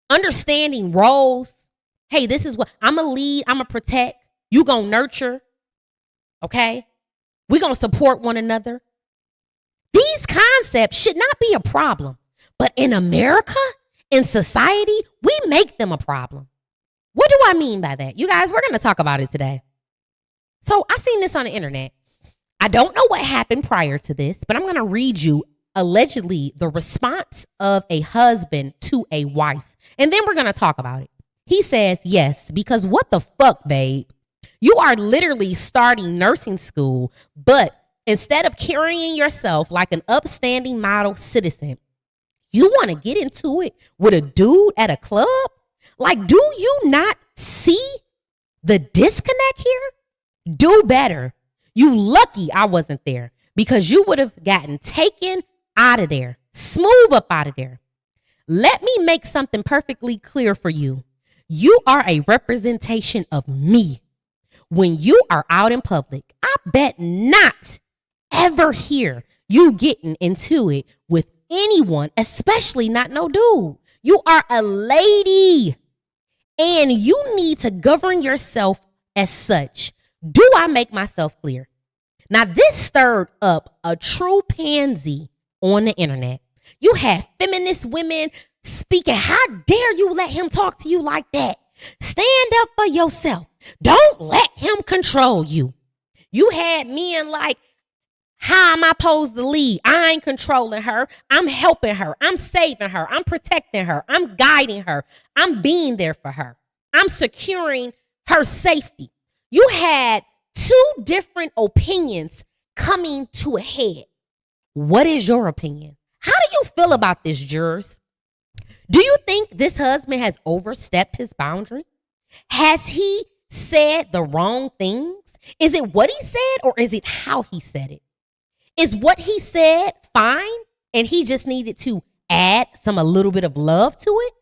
understanding roles. Hey, this is what I'm going to lead, I'm going to protect, you going to nurture, okay? We're going to support one another. These concepts should not be a problem. But in America, in society, we make them a problem. What do I mean by that? You guys, we're going to talk about it today. So I seen this on the internet. I don't know what happened prior to this, but I'm going to read you allegedly the response of a husband to a wife. And then we're going to talk about it. He says, yes, because what the fuck, babe? You are literally starting nursing school, but instead of carrying yourself like an upstanding model citizen, you want to get into it with a dude at a club? Like, do you not see the disconnect here? Do better. You lucky I wasn't there because you would have gotten taken out of there, smooth up out of there. Let me make something perfectly clear for you. You are a representation of me. When you are out in public, I bet not ever hear you getting into it with anyone, especially not no dude. You are a lady and you need to govern yourself as such. Do I make myself clear? Now, this stirred up a true pansy on the internet. You have feminist women speaking. How dare you let him talk to you like that? Stand up for yourself. Don't let him control you. You had men like, how am I supposed to lead? I ain't controlling her. I'm helping her. I'm saving her. I'm protecting her. I'm guiding her. I'm being there for her. I'm securing her safety. You had two different opinions coming to a head. What is your opinion? How do you feel about this, jurors? Do you think this husband has overstepped his boundary? Has he said the wrong things? Is it what he said or is it how he said it? Is what he said fine and he just needed to add a little bit of love to it?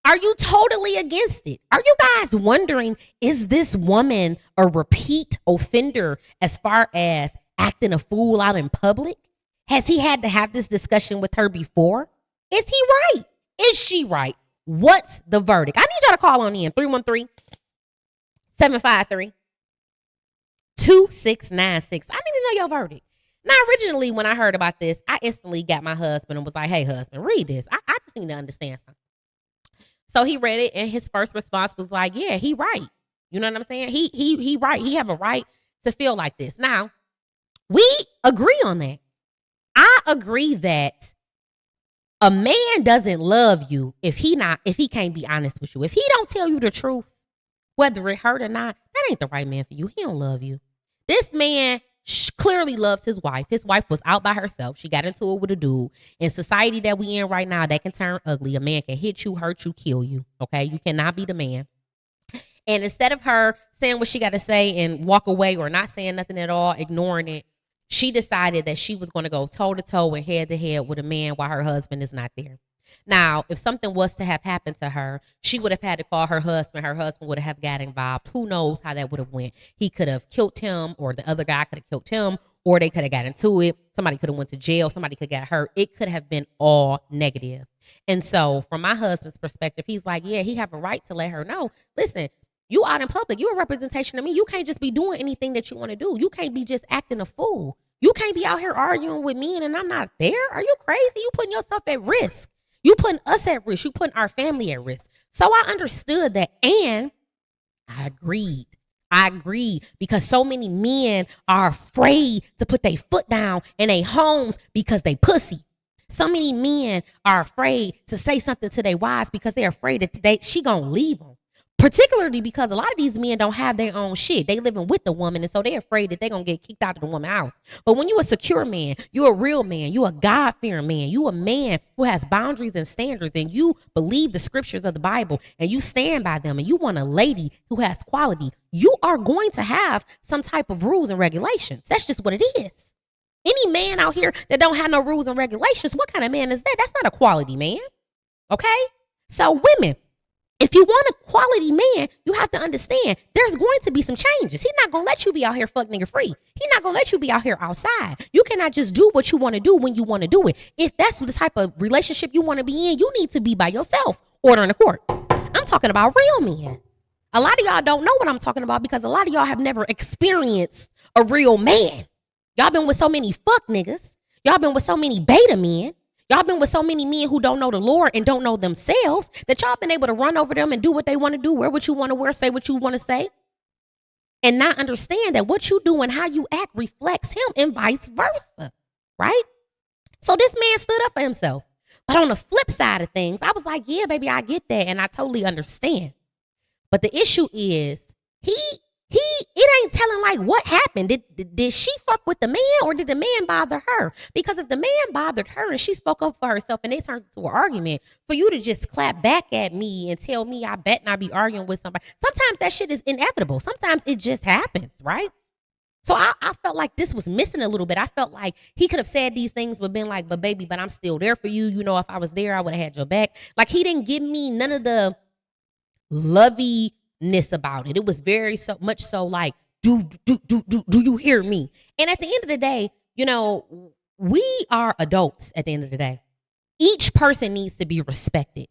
Are you totally against it? Are you guys wondering, is this woman a repeat offender as far as acting a fool out in public? Has he had to have this discussion with her before? Is he right? Is she right? What's the verdict? I need y'all to call on in 313-753-2696. I need to know your verdict. Now, originally, when I heard about this, I instantly got my husband and was like, hey, husband, read this. I just need to understand something. So he read it, and his first response was like, yeah, he right. You know what I'm saying? He right. He have a right to feel like this. Now, we agree on that. I agree that a man doesn't love you if he can't be honest with you. If he don't tell you the truth, whether it hurt or not, that ain't the right man for you. He don't love you. This man clearly loves his wife. His wife was out by herself. She got into it with a dude. In society that we in right now, that can turn ugly. A man can hit you, hurt you, kill you. Okay? You cannot be the man. And instead of her saying what she got to say and walk away or not saying nothing at all, ignoring it, she decided that she was going to go toe-to-toe and head-to-head with a man while her husband is not there. Now, if something was to have happened to her, she would have had to call her husband. Her husband would have got involved. Who knows how that would have went? He could have killed him, or the other guy could have killed him, or they could have got into it. Somebody could have went to jail. Somebody could have got hurt. It could have been all negative. And so from my husband's perspective, he's like, yeah, he have a right to let her know. Listen, you out in public. You're a representation of me. You can't just be doing anything that you want to do. You can't be just acting a fool. You can't be out here arguing with me and I'm not there. Are you crazy? You putting yourself at risk. You putting us at risk. You putting our family at risk. So I understood that, and I agreed. I agree, because so many men are afraid to put their foot down in their homes because they pussy. So many men are afraid to say something to their wives because they're afraid that she gonna leave them. Particularly because a lot of these men don't have their own shit. They living with the woman, and so they're afraid that they're going to get kicked out of the woman's house. But when you a secure man, you a real man, you a God-fearing man, you a man who has boundaries and standards, and you believe the scriptures of the Bible, and you stand by them, and you want a lady who has quality, you are going to have some type of rules and regulations. That's just what it is. Any man out here that don't have no rules and regulations, what kind of man is that? That's not a quality man, okay? So women, if you want a quality man, you have to understand there's going to be some changes. He's not going to let you be out here fuck nigga free. He's not going to let you be out here outside. You cannot just do what you want to do when you want to do it. If that's the type of relationship you want to be in, you need to be by yourself, ordering the court. I'm talking about real men. A lot of y'all don't know what I'm talking about because a lot of y'all have never experienced a real man. Y'all been with so many fuck niggas. Y'all been with so many beta men. Y'all been with so many men who don't know the Lord and don't know themselves that y'all been able to run over them and do what they want to do, wear what you want to wear, say what you want to say, and not understand that what you do and how you act reflects him and vice versa, right? So this man stood up for himself. But on the flip side of things, I was like, yeah, baby, I get that, and I totally understand. But the issue is it ain't telling like what happened. Did she fuck with the man or did the man bother her? Because if the man bothered her and she spoke up for herself and they turned into an argument, for you to just clap back at me and tell me I bet not be arguing with somebody, sometimes that shit is inevitable. Sometimes it just happens, right? So I felt like this was missing a little bit. I felt like he could have said these things but been like, but baby, but I'm still there for you. You know, if I was there, I would have had your back. Like he didn't give me none of the lovey-ness about it. It was very so much so like, do you hear me? And at the end of the day, you know, we are adults at the end of the day. Each person needs to be respected,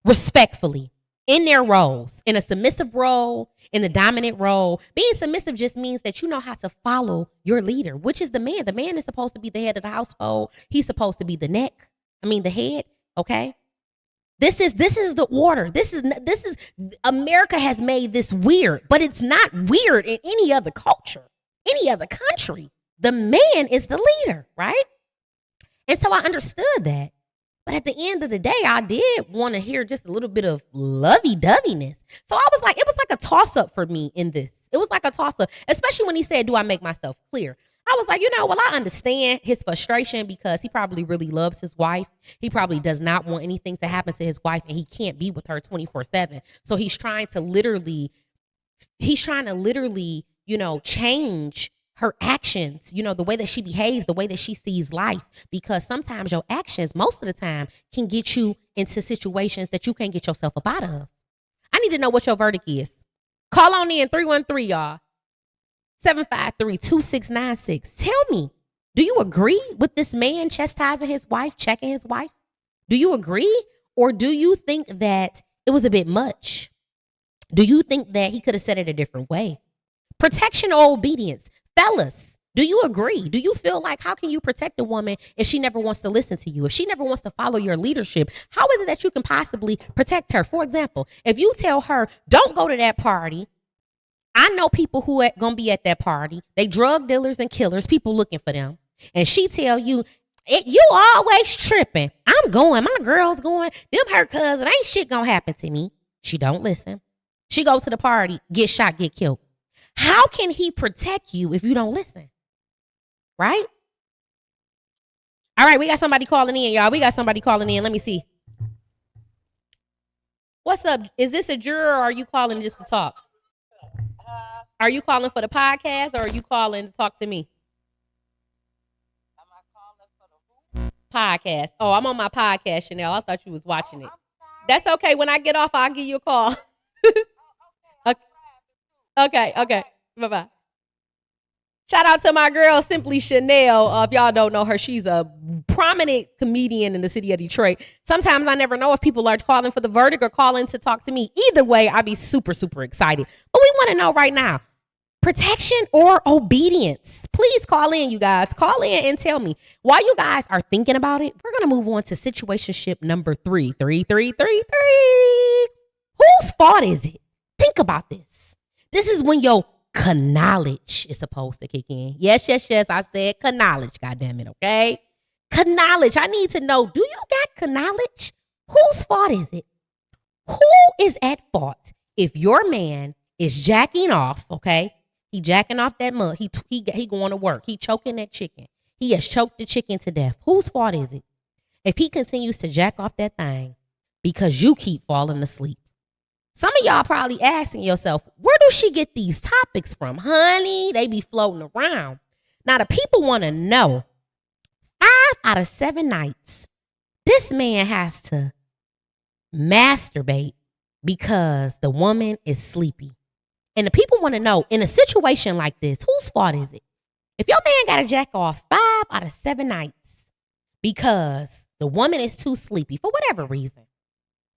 respectfully, in their roles, in a submissive role, in the dominant role. Being submissive just means that you know how to follow your leader, which is the man. The man is supposed to be the head of the household. He's supposed to be the head, okay? This is the order. This is America has made this weird, but it's not weird in any other culture, any other country. The man is the leader, right? And so I understood that. But at the end of the day, I did want to hear just a little bit of lovey-doveyness. So I was like, it was like a toss-up for me in this. It was like a toss-up, especially when he said, do I make myself clear? I was like, I understand his frustration because he probably really loves his wife. He probably does not want anything to happen to his wife, and he can't be with her 24/7. So he's trying to literally, change her actions, the way that she behaves, the way that she sees life, because sometimes your actions, most of the time, can get you into situations that you can't get yourself up out of. I need to know what your verdict is. Call on in 313, y'all. 753-2696. Tell me, do you agree with this man chastising his wife, checking his wife? Do you agree? Or do you think that it was a bit much? Do you think that he could have said it a different way? Protection or obedience? Fellas, do you agree? Do you feel like how can you protect a woman if she never wants to listen to you? If she never wants to follow your leadership, how is it that you can possibly protect her? For example, if you tell her, don't go to that party, I know people who are going to be at that party. They drug dealers and killers, people looking for them. And she tell you, you always tripping. I'm going. My girl's going. Them her cousin. Ain't shit going to happen to me. She don't listen. She goes to the party, get shot, get killed. How can he protect you if you don't listen? Right? All right, we got somebody calling in, y'all. We got somebody calling in. Let me see. What's up? Is this a juror or are you calling just to talk? Are you calling for the podcast or are you calling to talk to me? Am I calling for the podcast? Oh, I'm on my podcast, Chanel. I thought you was watching it. That's okay. When I get off, I'll give you a call. Okay. Bye-bye. Shout out to my girl, Simply Chanel. If y'all don't know her, she's a prominent comedian in the city of Detroit. Sometimes I never know if people are calling for the verdict or calling to talk to me. Either way, I'd be super, super excited. But we want to know right now, protection or obedience? Please call in, you guys. Call in and tell me. While you guys are thinking about it, we're going to move on to situationship number 3. 3. Whose fault is it? Think about this. This is when your knowledge is supposed to kick in. Yes. I said knowledge, goddammit, okay? Knowledge. I need to know, do you got knowledge? Whose fault is it? Who is at fault If your man is jacking off, okay, he jacking off that mud, he going to work, he choking that chicken, he has choked the chicken to death. Whose fault is it? If he continues to jack off that thing because you keep falling asleep. Some of y'all probably asking yourself, where do she get these topics from? Honey, they be floating around. Now, the people want to know, 5 out of 7 nights, this man has to masturbate because the woman is sleepy. And the people want to know, in a situation like this, whose fault is it? If your man got to jack off 5 out of 7 nights because the woman is too sleepy for whatever reason,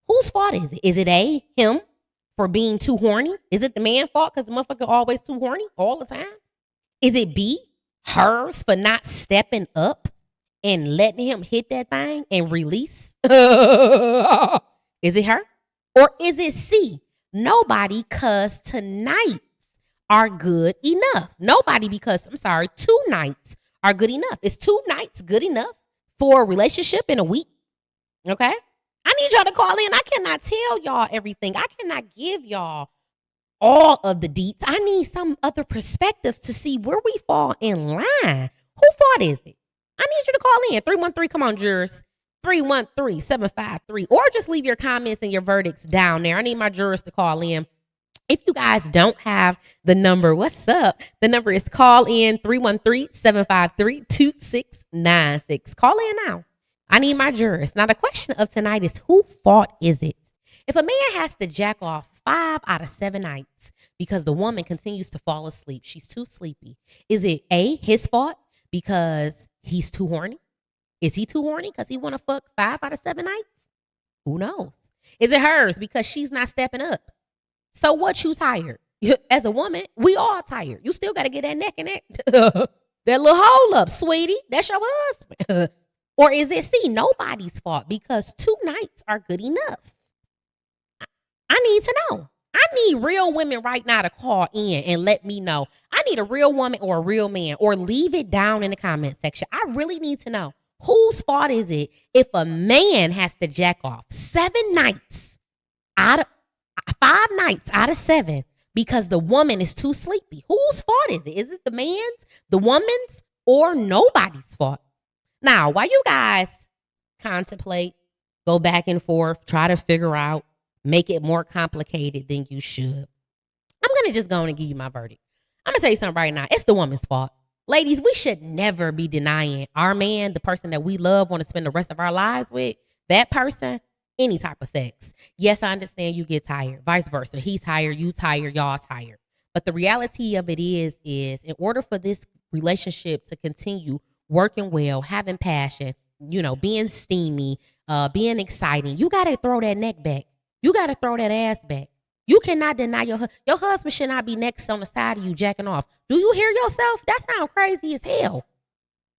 whose fault is it? Is it A, him for being too horny? Is it the man's fault because the motherfucker always too horny all the time? Is it B, hers for not stepping up and letting him hit that thing and release? Is it her? Or is it C, nobody because tonights are good enough? Nobody because, 2 nights are good enough. Is 2 nights good enough for a relationship in a week? Okay? I need y'all to call in. I cannot tell y'all everything. I cannot give y'all all of the deets. I need some other perspectives to see where we fall in line. Who fault is it? I need you to call in. 313, come on, jurors. 313-753. Or just leave your comments and your verdicts down there. I need my jurors to call in. If you guys don't have the number, what's up? The number is call in 313-753-2696. Call in now. I need my jurors. Now, the question of tonight is, whose fault is it? If a man has to jack off 5 out of 7 nights because the woman continues to fall asleep, she's too sleepy, is it A, his fault because he's too horny? Is he too horny because he want to fuck 5 out of 7 nights? Who knows? Is it hers because she's not stepping up? So what, you tired? As a woman, we all tired. You still got to get that neck and that little hole up, sweetie. That's your husband. Or is it C, nobody's fault because 2 nights are good enough? I need to know. I need real women right now to call in and let me know. I need a real woman or a real man, or leave it down in the comment section. I really need to know, whose fault is it if a man has to jack off 5 nights out of 7 because the woman is too sleepy? Whose fault is it? Is it the man's, the woman's, or nobody's fault? Now, while you guys contemplate, go back and forth, try to figure out, make it more complicated than you should, I'm going to just go on and give you my verdict. I'm going to tell you something right now. It's the woman's fault. Ladies, we should never be denying our man, the person that we love, want to spend the rest of our lives with, that person, any type of sex. Yes, I understand you get tired. Vice versa. He's tired, you tired, y'all tired. But the reality of it is in order for this relationship to continue working well, having passion, being steamy, being exciting, you got to throw that neck back. You got to throw that ass back. You cannot deny your husband should not be next on the side of you jacking off. Do you hear yourself? That sounds crazy as hell.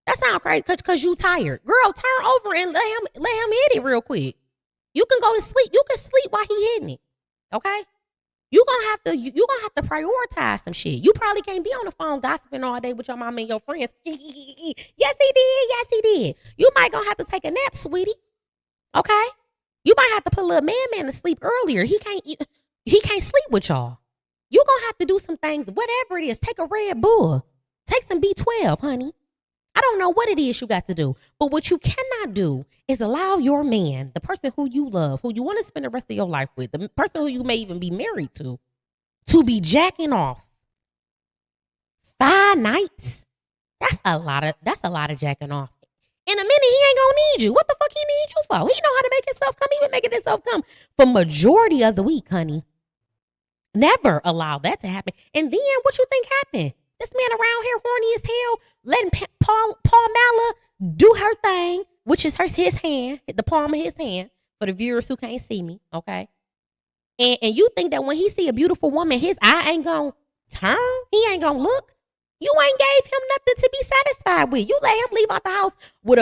That sounds crazy because you tired. Girl, turn over and let him hit it real quick. You can go to sleep. You can sleep while he hitting it. Okay? You gonna have to prioritize some shit. You probably can't be on the phone gossiping all day with your mom and your friends. Yes, he did. Yes, he did. You might gonna have to take a nap, sweetie. Okay? You might have to put a little man to sleep earlier. He can't sleep with y'all. You gonna have to do some things, whatever it is. Take a Red Bull. Take some B12, honey. I don't know what it is you got to do, but what you cannot do is allow your man, the person who you love, who you want to spend the rest of your life with, the person who you may even be married to be jacking off 5 nighs. That's a lot of jacking off. In a minute, he ain't gonna need you. What the fuck he need you for? He know how to make himself come. He been making himself come for majority of the week, honey. Never allow that to happen. And then what you think happened? This man around here horny as hell, letting Paul Mala do her thing, which is his hand, the palm of his hand, for the viewers who can't see me, okay? And you think that when he see a beautiful woman, his eye ain't gonna turn? He ain't gonna look? You ain't gave him nothing to be satisfied with. You let him leave out the house with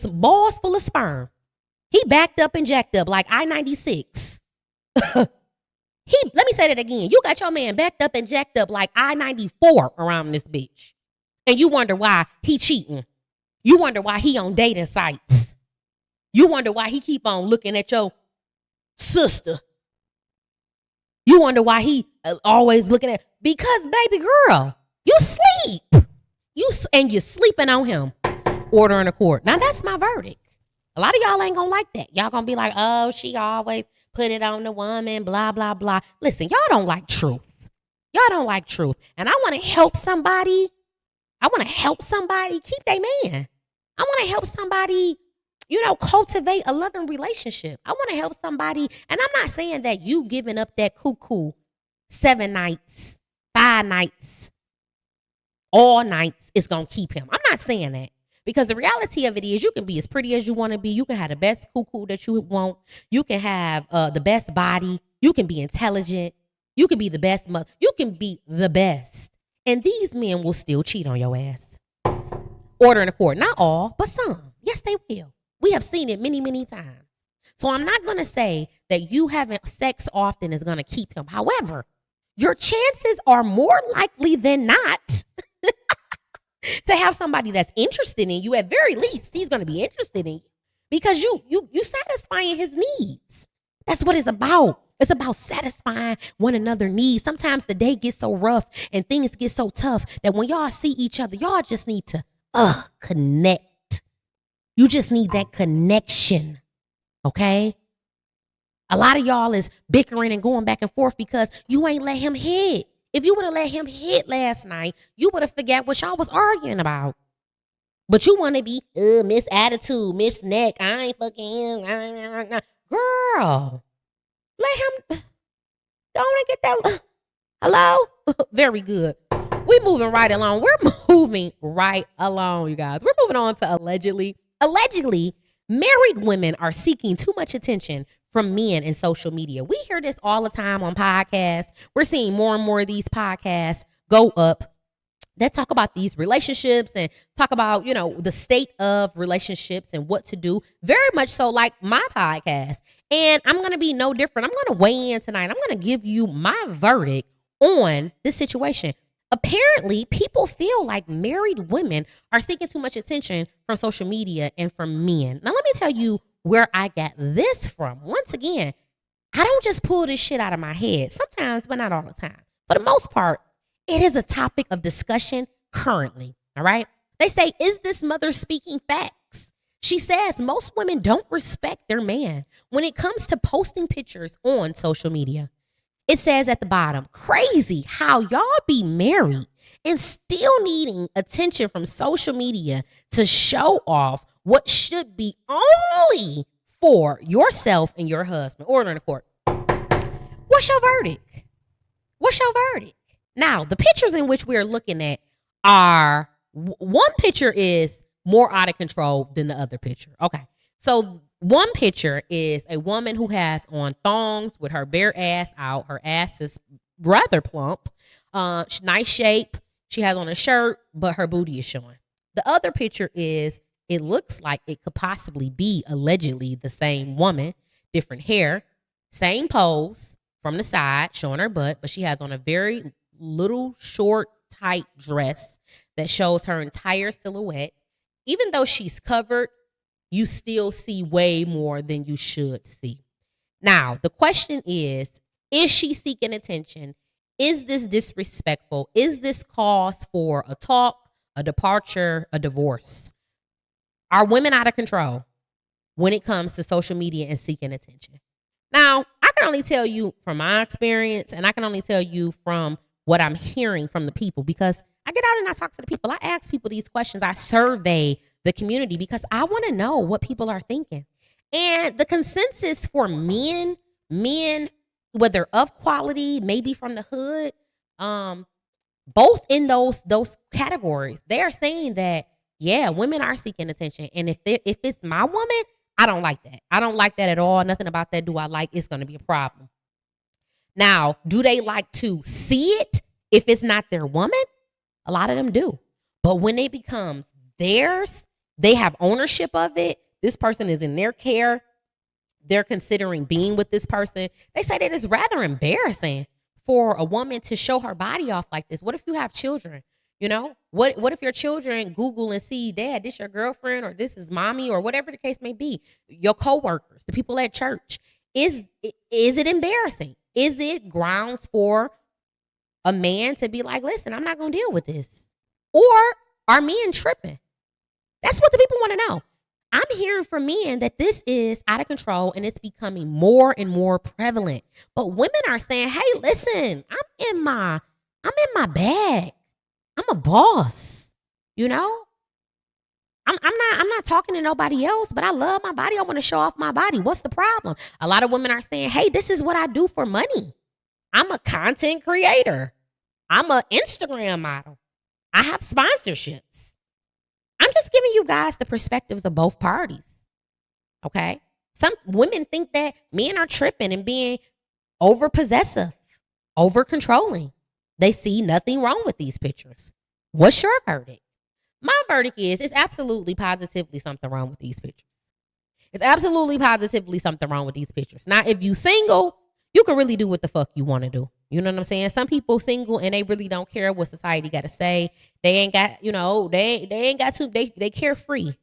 some balls full of sperm. He backed up and jacked up like I-96. Let me say that again. You got your man backed up and jacked up like I-94 around this bitch. And you wonder why he cheating. You wonder why he on dating sites. You wonder why he keep on looking at your sister. You wonder why he always looking at, because baby girl, you sleep. And you're sleeping on him. Order in a court. Now that's my verdict. A lot of y'all ain't gonna like that. Y'all gonna be like, oh, she always put it on the woman, blah, blah, blah. Listen, y'all don't like truth. Y'all don't like truth. And I want to help somebody. Keep their man. I want to help somebody, cultivate a loving relationship. I want to help somebody. And I'm not saying that you giving up that cuckoo 7 nights, 5 nights, all nights is going to keep him. I'm not saying that. Because the reality of it is you can be as pretty as you want to be. You can have the best cuckoo that you want. You can have the best body. You can be intelligent. You can be the best mother. You can be the best. And these men will still cheat on your ass. Order in a court. Not all, but some. Yes, they will. We have seen it many, many times. So I'm not going to say that you having sex often is going to keep him. However, your chances are more likely than not to have somebody that's interested in you. At very least, he's going to be interested in you because you satisfying his needs. That's what it's about. It's about satisfying one another's needs. Sometimes the day gets so rough and things get so tough that when y'all see each other, y'all just need to connect. You just need that connection. Okay? A lot of y'all is bickering and going back and forth because you ain't let him hit. If you would have let him hit last night, you would have forgot what y'all was arguing about. But you want to be Miss Attitude, Miss Neck. I ain't fucking him. Girl, let him. Don't get that. Hello? Very good. We're moving right along. We're moving right along, you guys. We're moving on to allegedly. Allegedly, married women are seeking too much attention from men in social media. We hear this all the time on podcasts. We're seeing more and more of these podcasts go up that talk about these relationships and talk about, the state of relationships and what to do. Very much so like my podcast. And I'm going to be no different. I'm going to weigh in tonight. I'm going to give you my verdict on this situation. Apparently, people feel like married women are seeking too much attention from social media and from men. Now, let me tell you where I got this from. Once again, I don't just pull this shit out of my head. Sometimes, but not all the time. For the most part, it is a topic of discussion currently. All right. They say, is this mother speaking facts? She says most women don't respect their man when it comes to posting pictures on social media. It says at the bottom, crazy how y'all be married and still needing attention from social media to show off what should be only for yourself and your husband. Order in the court. What's your verdict? What's your verdict? Now, the pictures in which we are looking at are, one picture is more out of control than the other picture. Okay. So one picture is a woman who has on thongs with her bare ass out. Her ass is rather plump, nice shape. She has on a shirt, but her booty is showing. The other picture is, it looks like it could possibly be allegedly the same woman, different hair, same pose from the side, showing her butt, but she has on a very little short, tight dress that shows her entire silhouette. Even though she's covered, you still see way more than you should see. Now, the question is she seeking attention? Is this disrespectful? Is this cause for a talk, a departure, a divorce? Are women out of control when it comes to social media and seeking attention? Now, I can only tell you from my experience, and I can only tell you from what I'm hearing from the people, because I get out and I talk to the people. I ask people these questions. I survey the community because I want to know what people are thinking. And the consensus for men, whether of quality, maybe from the hood, both in those categories, they are saying that, yeah, women are seeking attention. And if it's my woman, I don't like that. I don't like that at all. Nothing about that do I like. It's going to be a problem. Now, do they like to see it if it's not their woman? A lot of them do. But when it becomes theirs, they have ownership of it. This person is in their care. They're considering being with this person. They say that it's rather embarrassing for a woman to show her body off like this. What if you have children? What if your children Google and see, Dad, this your girlfriend, or this is mommy, or whatever the case may be, your coworkers, the people at church. Is it embarrassing? Is it grounds for a man to be like, listen, I'm not going to deal with this? Or are men tripping? That's what the people want to know. I'm hearing from men that this is out of control and it's becoming more and more prevalent. But women are saying, hey, listen, I'm in my bag. I'm a boss. You know? I'm not talking to nobody else, but I love my body. I want to show off my body. What's the problem? A lot of women are saying, hey, this is what I do for money. I'm a content creator. I'm an Instagram model. I have sponsorships. I'm just giving you guys the perspectives of both parties. Okay? Some women think that men are tripping and being over possessive, over controlling. They see nothing wrong with these pictures. What's your verdict? My verdict is it's absolutely positively something wrong with these pictures. It's absolutely positively something wrong with these pictures. Now, if you single, you can really do what the fuck you want to do. You know what I'm saying? Some people single and they really don't care what society got to say. They ain't got, they ain't got to, they carefree.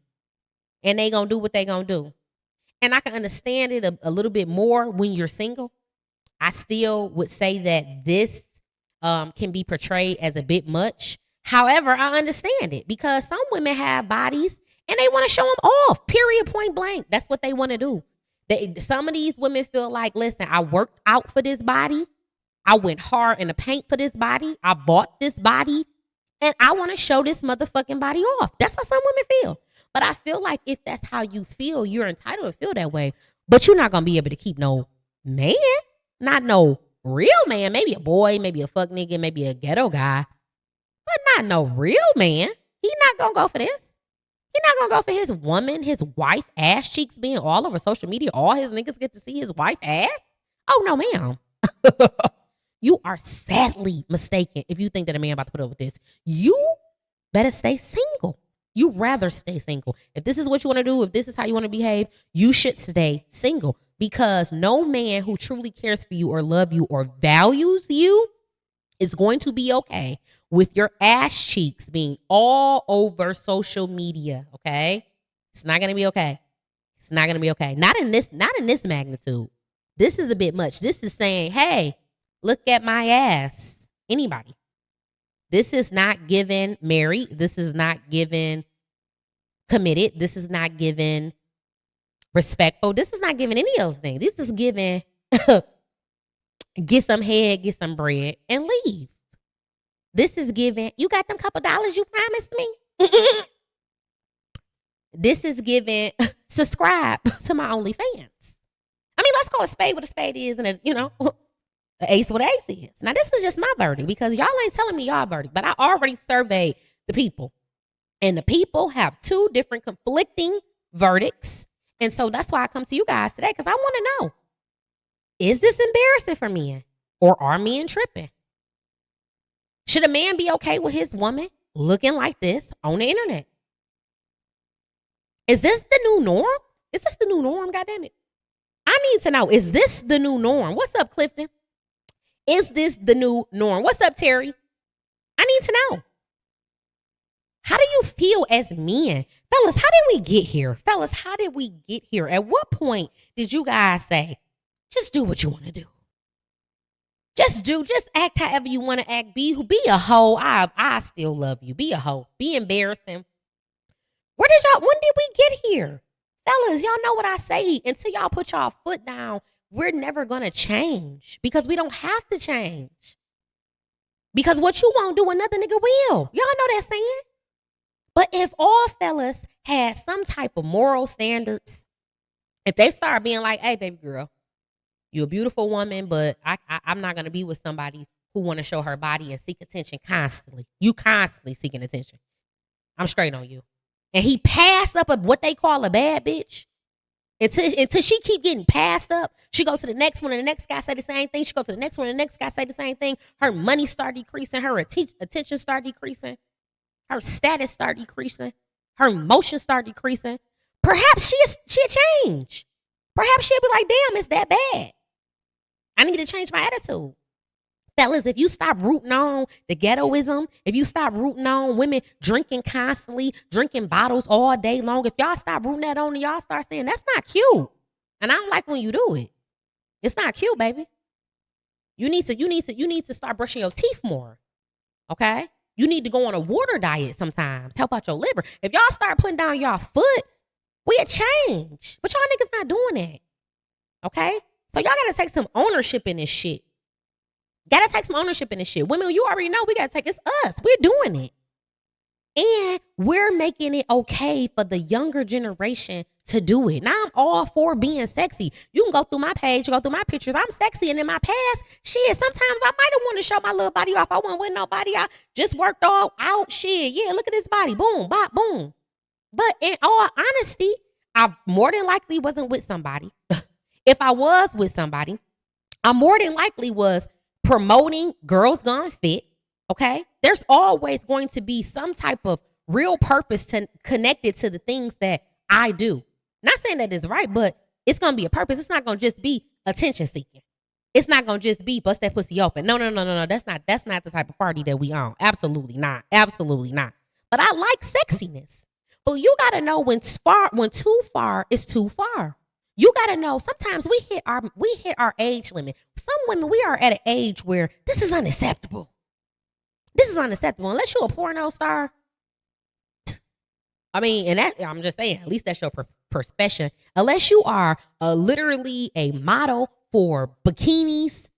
And they gonna do what they gonna do. And I can understand it a little bit more when you're single. I still would say that this can be portrayed as a bit much. However, I understand it because some women have bodies and they want to show them off, period, point blank. That's what they want to do. Some of these women feel like, listen, I worked out for this body. I went hard in the paint for this body. I bought this body. And I want to show this motherfucking body off. That's how some women feel. But I feel like if that's how you feel, you're entitled to feel that way. But you're not going to be able to keep no man. Not no real man. Maybe a boy, maybe a fuck nigga, maybe a ghetto guy. But not no real man. He not going to go for this. He not going to go for his woman, his wife ass cheeks being all over social media. All his niggas get to see his wife ass. Oh, no, ma'am. You are sadly mistaken if you think that a man about to put up with this. You better stay single. You rather stay single. If this is what you want to do, if this is how you want to behave, you should stay single. Because no man who truly cares for you or love you or values you is going to be okay with your ass cheeks being all over social media, okay? It's not going to be okay. It's not going to be okay. Not in this magnitude. This is a bit much. This is saying, hey, look at my ass. Anybody. This is not given married. This is not given committed. This is not given respectful. This is not given any of those things. This is given get some head, get some bread, and leave. This is given, you got them couple dollars you promised me? This is given, subscribe to my OnlyFans. I mean, let's call a spade what a spade is and an ace what an ace is. Now, this is just my verdict because y'all ain't telling me y'all verdict, but I already surveyed the people. And the people have two different conflicting verdicts. And so that's why I come to you guys today because I want to know, is this embarrassing for men or are men tripping? Should a man be okay with his woman looking like this on the internet? Is this the new norm? Is this the new norm? Goddammit. I need to know, is this the new norm? What's up, Clifton? Is this the new norm? What's up, Terry? I need to know. How do you feel as men? Fellas, how did we get here? Fellas, how did we get here? At what point did you guys say, just do what you want to do? Just act however you want to act. Be a hoe. I still love you. Be a hoe. Be embarrassing. When did we get here? Fellas, y'all know what I say. Until y'all put y'all foot down, we're never going to change because we don't have to change. Because what you won't do, another nigga will. Y'all know that saying? But if all fellas had some type of moral standards, if they start being like, hey, baby girl, you're a beautiful woman, but I'm not going to be with somebody who want to show her body and seek attention constantly. You constantly seeking attention. I'm straight on you. And he passed up what they call a bad bitch. Until she keep getting passed up, she goes to the next one and the next guy say the same thing. She goes to the next one and the next guy say the same thing. Her money start decreasing. Her attention start decreasing. Her status start decreasing. Her emotions start decreasing. Perhaps she'll change. Perhaps she'll be like, damn, it's that bad. I need to change my attitude. Fellas, if you stop rooting on the ghettoism, if you stop rooting on women drinking constantly, drinking bottles all day long, if y'all stop rooting that on and y'all start saying, that's not cute. And I don't like when you do it. It's not cute, baby. You need to start brushing your teeth more. Okay? You need to go on a water diet sometimes. Help out your liver. If y'all start putting down y'all foot, we'll change. But y'all niggas not doing that. Okay? So y'all gotta take some ownership in this shit. Gotta take some ownership in this shit. Women, you already know we gotta take it's us. We're doing it. And we're making it okay for the younger generation to do it. Now I'm all for being sexy. You can go through my page, go through my pictures. I'm sexy. And in my past, shit, sometimes I might have wanted to show my little body off. I wasn't with nobody. I just worked all out. Shit. Yeah, look at this body. Boom, bop, boom. But in all honesty, I more than likely wasn't with somebody. If I was with somebody, I more than likely was promoting Girls Gone Fit. Okay? There's always going to be some type of real purpose connected to the things that I do. Not saying that it's right, but it's going to be a purpose. It's not going to just be attention seeking. It's not going to just be bust that pussy open. No. That's not the type of party that we on. Absolutely not. Absolutely not. But I like sexiness. But you got to know when too far is too far. You got to know sometimes we hit our age limit. Some women, we are at an age where this is unacceptable. This is unacceptable. Unless you're a porno star. I mean, and that I'm just saying, at least that's your perspective. Unless you are literally a model for bikinis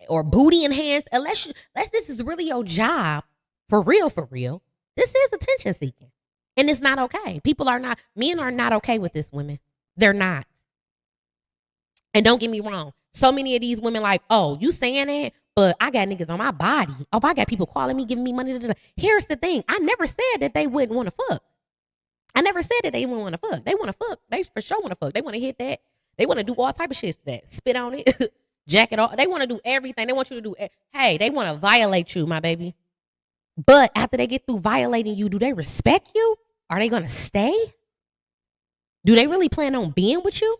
or booty enhanced, unless this is really your job, for real, this is attention seeking. And it's not okay. Men are not okay with this, women. They're not. And don't get me wrong. So many of these women like, oh, you saying that? But I got niggas on my body. Oh, I got people calling me, giving me money. Here's the thing. I never said that they wouldn't want to fuck. I never said that they wouldn't want to fuck. They want to fuck. They for sure want to fuck. They want to hit that. They want to do all type of shit to that. Spit on it. Jack it off. They want to do everything. They want you to do. Hey, they want to violate you, my baby. But after they get through violating you, do they respect you? Are they going to stay? Do they really plan on being with you?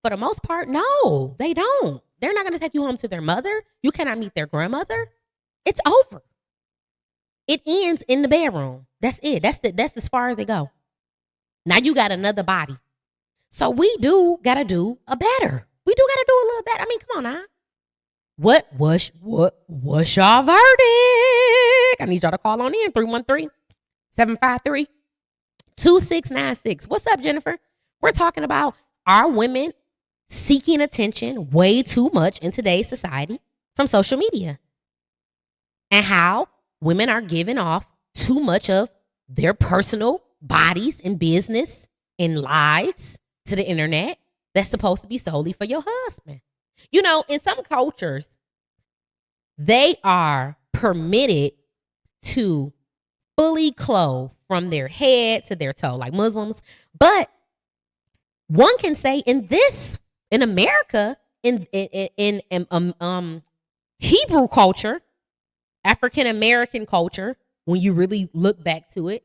For the most part, no, they don't. They're not going to take you home to their mother. You cannot meet their grandmother. It's over. It ends in the bedroom. That's it. That's as far as they go. Now you got another body. So we do got to do a better. We do got to do a little better. I mean, come on now. What's your verdict? I need y'all to call on in 313-753-2696. What's up, Jennifer? We're talking about are women seeking attention way too much in today's society from social media and how women are giving off too much of their personal bodies and business and lives to the internet that's supposed to be solely for your husband. You know, in some cultures, they are permitted to fully clothe from their head to their toe, like Muslims. But one can say in America, in Hebrew culture, African American culture, when you really look back to it,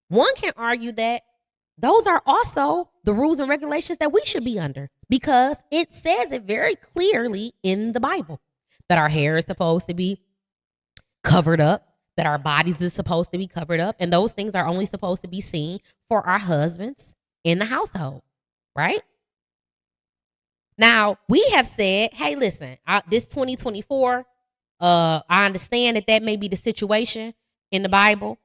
one can argue that those are also the rules and regulations that we should be under, because it says it very clearly in the Bible that our hair is supposed to be covered up, that our bodies is supposed to be covered up, and those things are only supposed to be seen for our husbands in the household, right? Now, we have said, hey, listen, this 2024, I understand that may be the situation in the Bible.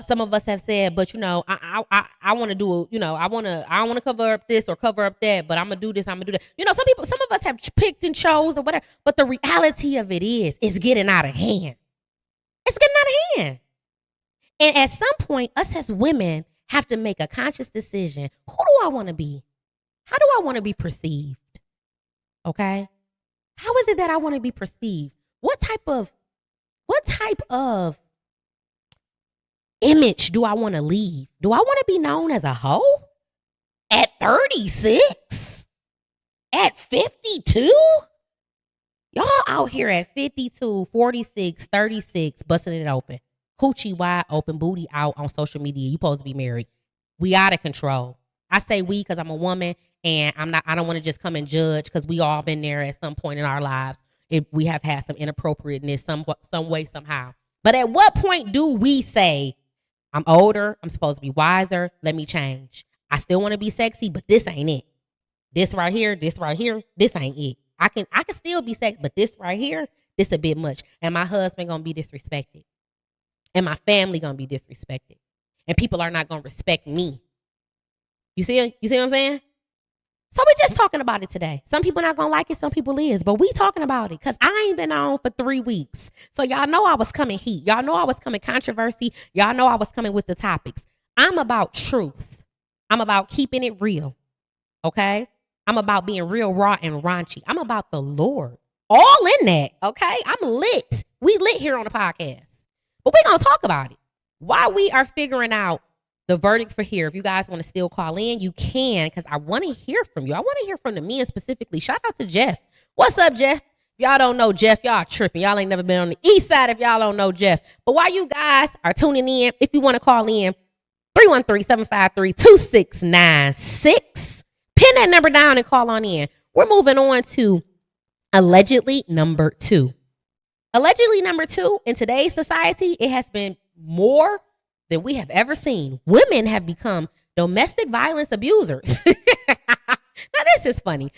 Some of us have said, but I want to do, I want to cover up this or cover up that, but I'm gonna do this, I'm gonna do that. Some of us have picked and chose or whatever, but the reality of it is, it's getting out of hand. It's getting out of hand. And at some point, us as women have to make a conscious decision. Who do I want to be? How do I want to be perceived? Okay. How is it that I want to be perceived? What type of image do I want to leave? Do I want to be known as a hoe at 36? At 52? Y'all out here at 52, 46, 36, busting it open. Hoochie wide open, booty out on social media. You supposed to be married. We out of control. I say we because I'm a woman and I don't want to just come and judge, because we all been there at some point in our lives. If we have had some inappropriateness some way, somehow. But at what point do we say, I'm older, I'm supposed to be wiser, let me change? I still want to be sexy, but this ain't it. This right here, this ain't it. I can still be sexy, but this right here, this a bit much. And my husband gonna be disrespected. And my family gonna be disrespected. And people are not gonna respect me. You see what I'm saying? So we're just talking about it today. Some people not gonna like it, some people is, but we talking about it because I ain't been on for 3 weeks. So y'all know I was coming heat. Y'all know I was coming controversy. Y'all know I was coming with the topics. I'm about truth. I'm about keeping it real. Okay? I'm about being real raw and raunchy. I'm about the Lord. All in that. Okay? I'm lit. We lit here on the podcast. But we're gonna talk about it. While we are figuring out the verdict for here, if you guys want to still call in, you can, because I want to hear from you. I want to hear from the men specifically. Shout out to Jeff. What's up, Jeff? If y'all don't know Jeff, y'all tripping. Y'all ain't never been on the east side if y'all don't know Jeff. But while you guys are tuning in, if you want to call in, 313-753-2696. Pin that number down and call on in. We're moving on to allegedly number 2. Allegedly number 2, in today's society, it has been more than we have ever seen. Women have become domestic violence abusers. Now this is funny.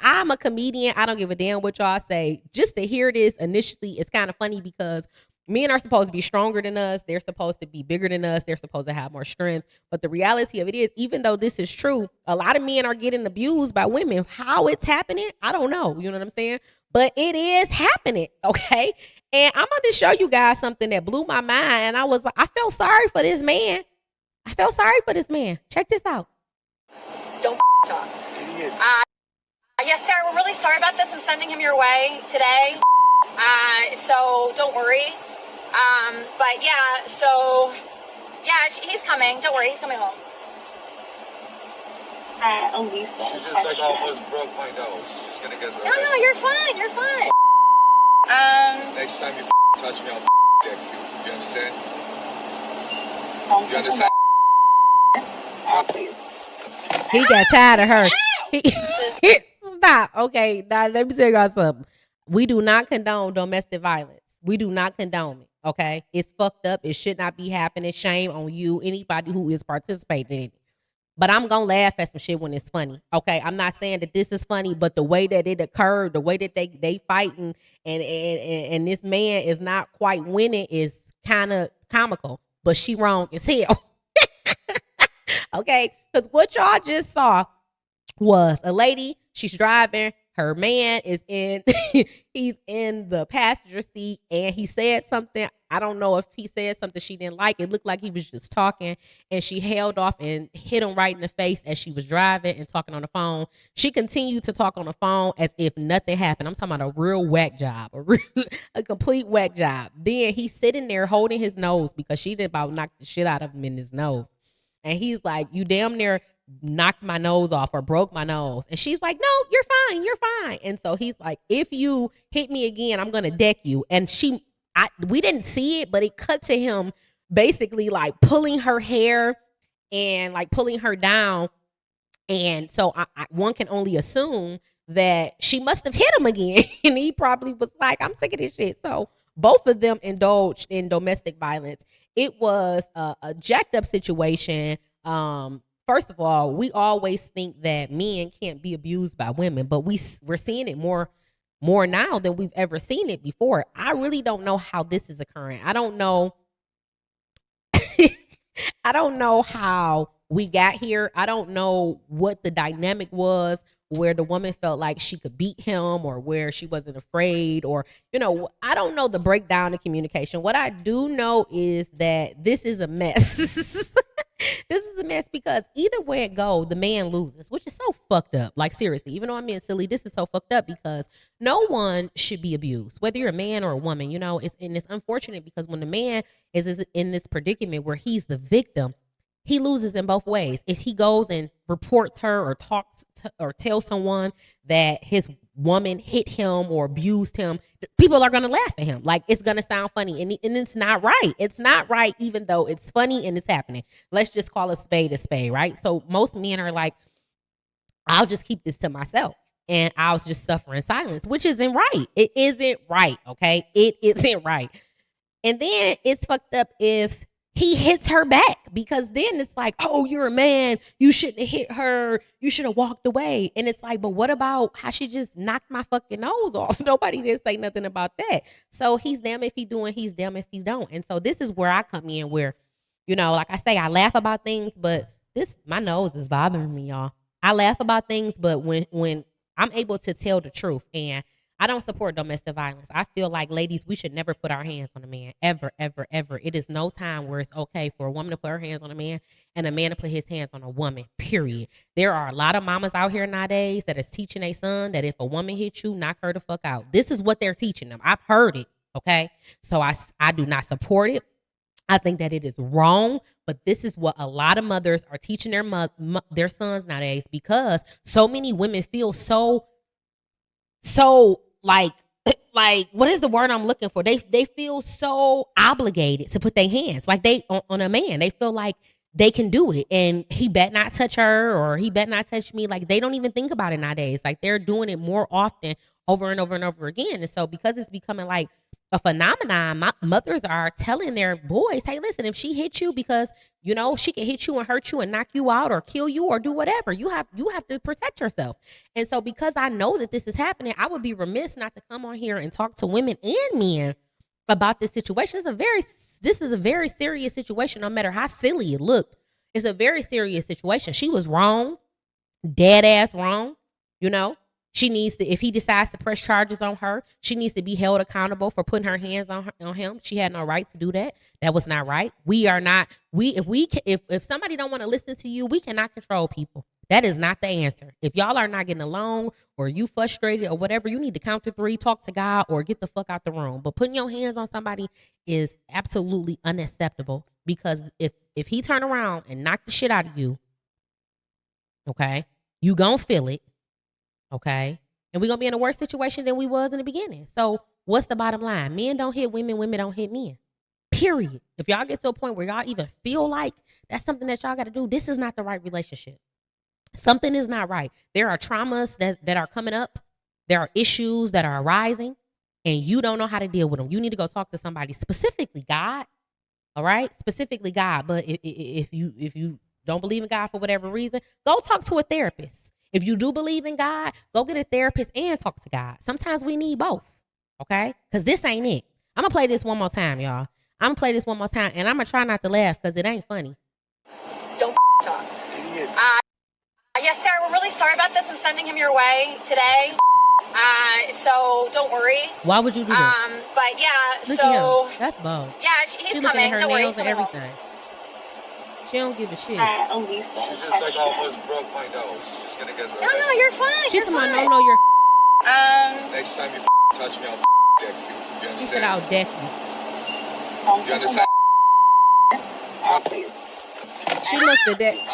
I'm a comedian. I don't give a damn what y'all say. Just to hear this initially, it's kind of funny because men are supposed to be stronger than us. They're supposed to be bigger than us. They're supposed to have more strength. But the reality of it is, even though this is true, a lot of men are getting abused by women. How it's happening, I don't know. You know what I'm saying? But it is happening, okay? And I'm going to show you guys something that blew my mind. And I was like, I felt sorry for this man. Check this out. Don't talk. Yes, Sarah, we're really sorry about this. I'm sending him your way today. So don't worry. But yeah, so yeah, he's coming. Don't worry, he's coming home. She's just like almost broke my nose. She's gonna get arrested. No, you're fine. You're fine. Next time you touch me, I'll dick you. You understand? You understand? He got tired of her. Stop. Okay, now let me tell y'all something. We do not condone domestic violence. We do not condone it. Okay, it's fucked up. It should not be happening. Shame on you, anybody who is participating in it. But I'm gonna laugh at some shit when it's funny. Okay, I'm not saying that this is funny, but the way that it occurred, the way that they fighting, and this man is not quite winning is kind of comical. But she wrong as hell. Okay, because what y'all just saw was a lady. She's driving. Her man is in, he's in the passenger seat, and he said something. I don't know if he said something she didn't like. It looked like he was just talking, and she held off and hit him right in the face as she was driving and talking on the phone. She continued to talk on the phone as if nothing happened. I'm talking about a real whack job, a complete whack job. Then he's sitting there holding his nose because she did about knock the shit out of him in his nose. And he's like, you damn near knocked my nose off or broke my nose. And she's like, no, you're fine. And so he's like, if you hit me again, I'm going to deck you. And we didn't see it, but it cut to him basically like pulling her hair and like pulling her down. And so one can only assume that she must have hit him again. And he probably was like, I'm sick of this shit. So both of them indulged in domestic violence. It was a jacked up situation. First of all, we always think that men can't be abused by women, but we're seeing it more now than we've ever seen it before. I really don't know how this is occurring. I don't know. I don't know how we got here. I don't know what the dynamic was where the woman felt like she could beat him or where she wasn't afraid or, I don't know the breakdown of communication. What I do know is that this is a mess. This is a mess because either way it goes, the man loses, which is so fucked up. Like, seriously, even though I'm being silly, this is so fucked up because no one should be abused, whether you're a man or a woman. It's unfortunate because when the man is in this predicament where he's the victim, he loses in both ways. If he goes and reports her or talks to, or tells someone that his woman hit him or abused him, people are going to laugh at him. Like, it's going to sound funny. And it's not right. It's not right, even though it's funny and it's happening. Let's just call a spade, right? So most men are like, I'll just keep this to myself. And I'll just suffer in silence, which isn't right. It isn't right, okay? It isn't right. And then it's fucked up if he hits her back, because then it's like, oh, you're a man. You shouldn't have hit her. You should have walked away. And it's like, but what about how she just knocked my fucking nose off? Nobody did say nothing about that. So he's damn if he do and he's damn if he don't. And so this is where I come in where, like I say, I laugh about things, but my nose is bothering me, y'all. I laugh about things, but when I'm able to tell the truth, and I don't support domestic violence. I feel like, ladies, we should never put our hands on a man, ever, ever, ever. It is no time where it's okay for a woman to put her hands on a man and a man to put his hands on a woman, period. There are a lot of mamas out here nowadays that is teaching a son that if a woman hits you, knock her the fuck out. This is what they're teaching them. I've heard it, okay? So I do not support it. I think that it is wrong, but this is what a lot of mothers are teaching their sons nowadays, because so many women feel so like what is the word I'm looking for? They feel so obligated to put their hands like they on a man. They feel like they can do it, and he bet not touch her, or he bet not touch me. Like, they don't even think about it nowadays. Like, they're doing it more often, over and over and over again. And so because it's becoming like a phenomenon, mothers are telling their boys, hey, listen, if she hits you, because she can hit you and hurt you and knock you out or kill you or do whatever, you have to protect yourself. And so because I know that this is happening, I would be remiss not to come on here and talk to women and men about this situation. This is a very serious situation, no matter how silly it looked. It's a very serious situation. She was wrong, dead ass wrong. She needs to, if he decides to press charges on her, she needs to be held accountable for putting her hands on him. She had no right to do that. That was not right. If somebody don't want to listen to you, we cannot control people. That is not the answer. If y'all are not getting along, or you frustrated or whatever, you need to count to 3, talk to God, or get the fuck out the room. But putting your hands on somebody is absolutely unacceptable, because if he turn around and knock the shit out of you, okay, you gonna feel it. Okay. And we're going to be in a worse situation than we was in the beginning. So what's the bottom line? Men don't hit women. Women don't hit men. Period. If y'all get to a point where y'all even feel like that's something that y'all got to do, this is not the right relationship. Something is not right. There are traumas that are coming up. There are issues that are arising, and you don't know how to deal with them. You need to go talk to somebody, specifically God. All right? Specifically God. But if you don't believe in God for whatever reason, go talk to a therapist. If you do believe in God, go get a therapist and talk to God. Sometimes we need both, okay? Because this ain't it. I'm going to play this one more time, y'all. I'm going to play this one more time, and I'm going to try not to laugh because it ain't funny. Don't talk. Yes, Sarah, we're really sorry about this and sending him your way today. So don't worry. Why would you do that? But yeah, Look so. At him. That's bold. Yeah, he's coming. At her Don't nails worry. And everything. She don't give a shit. She's just like, almost broke my nose. She's gonna get. No, you're fine. She's you're fine. fine. No, you're. Next time you touch me, I'll deck you. You understand? He said I'll deck you. You understand?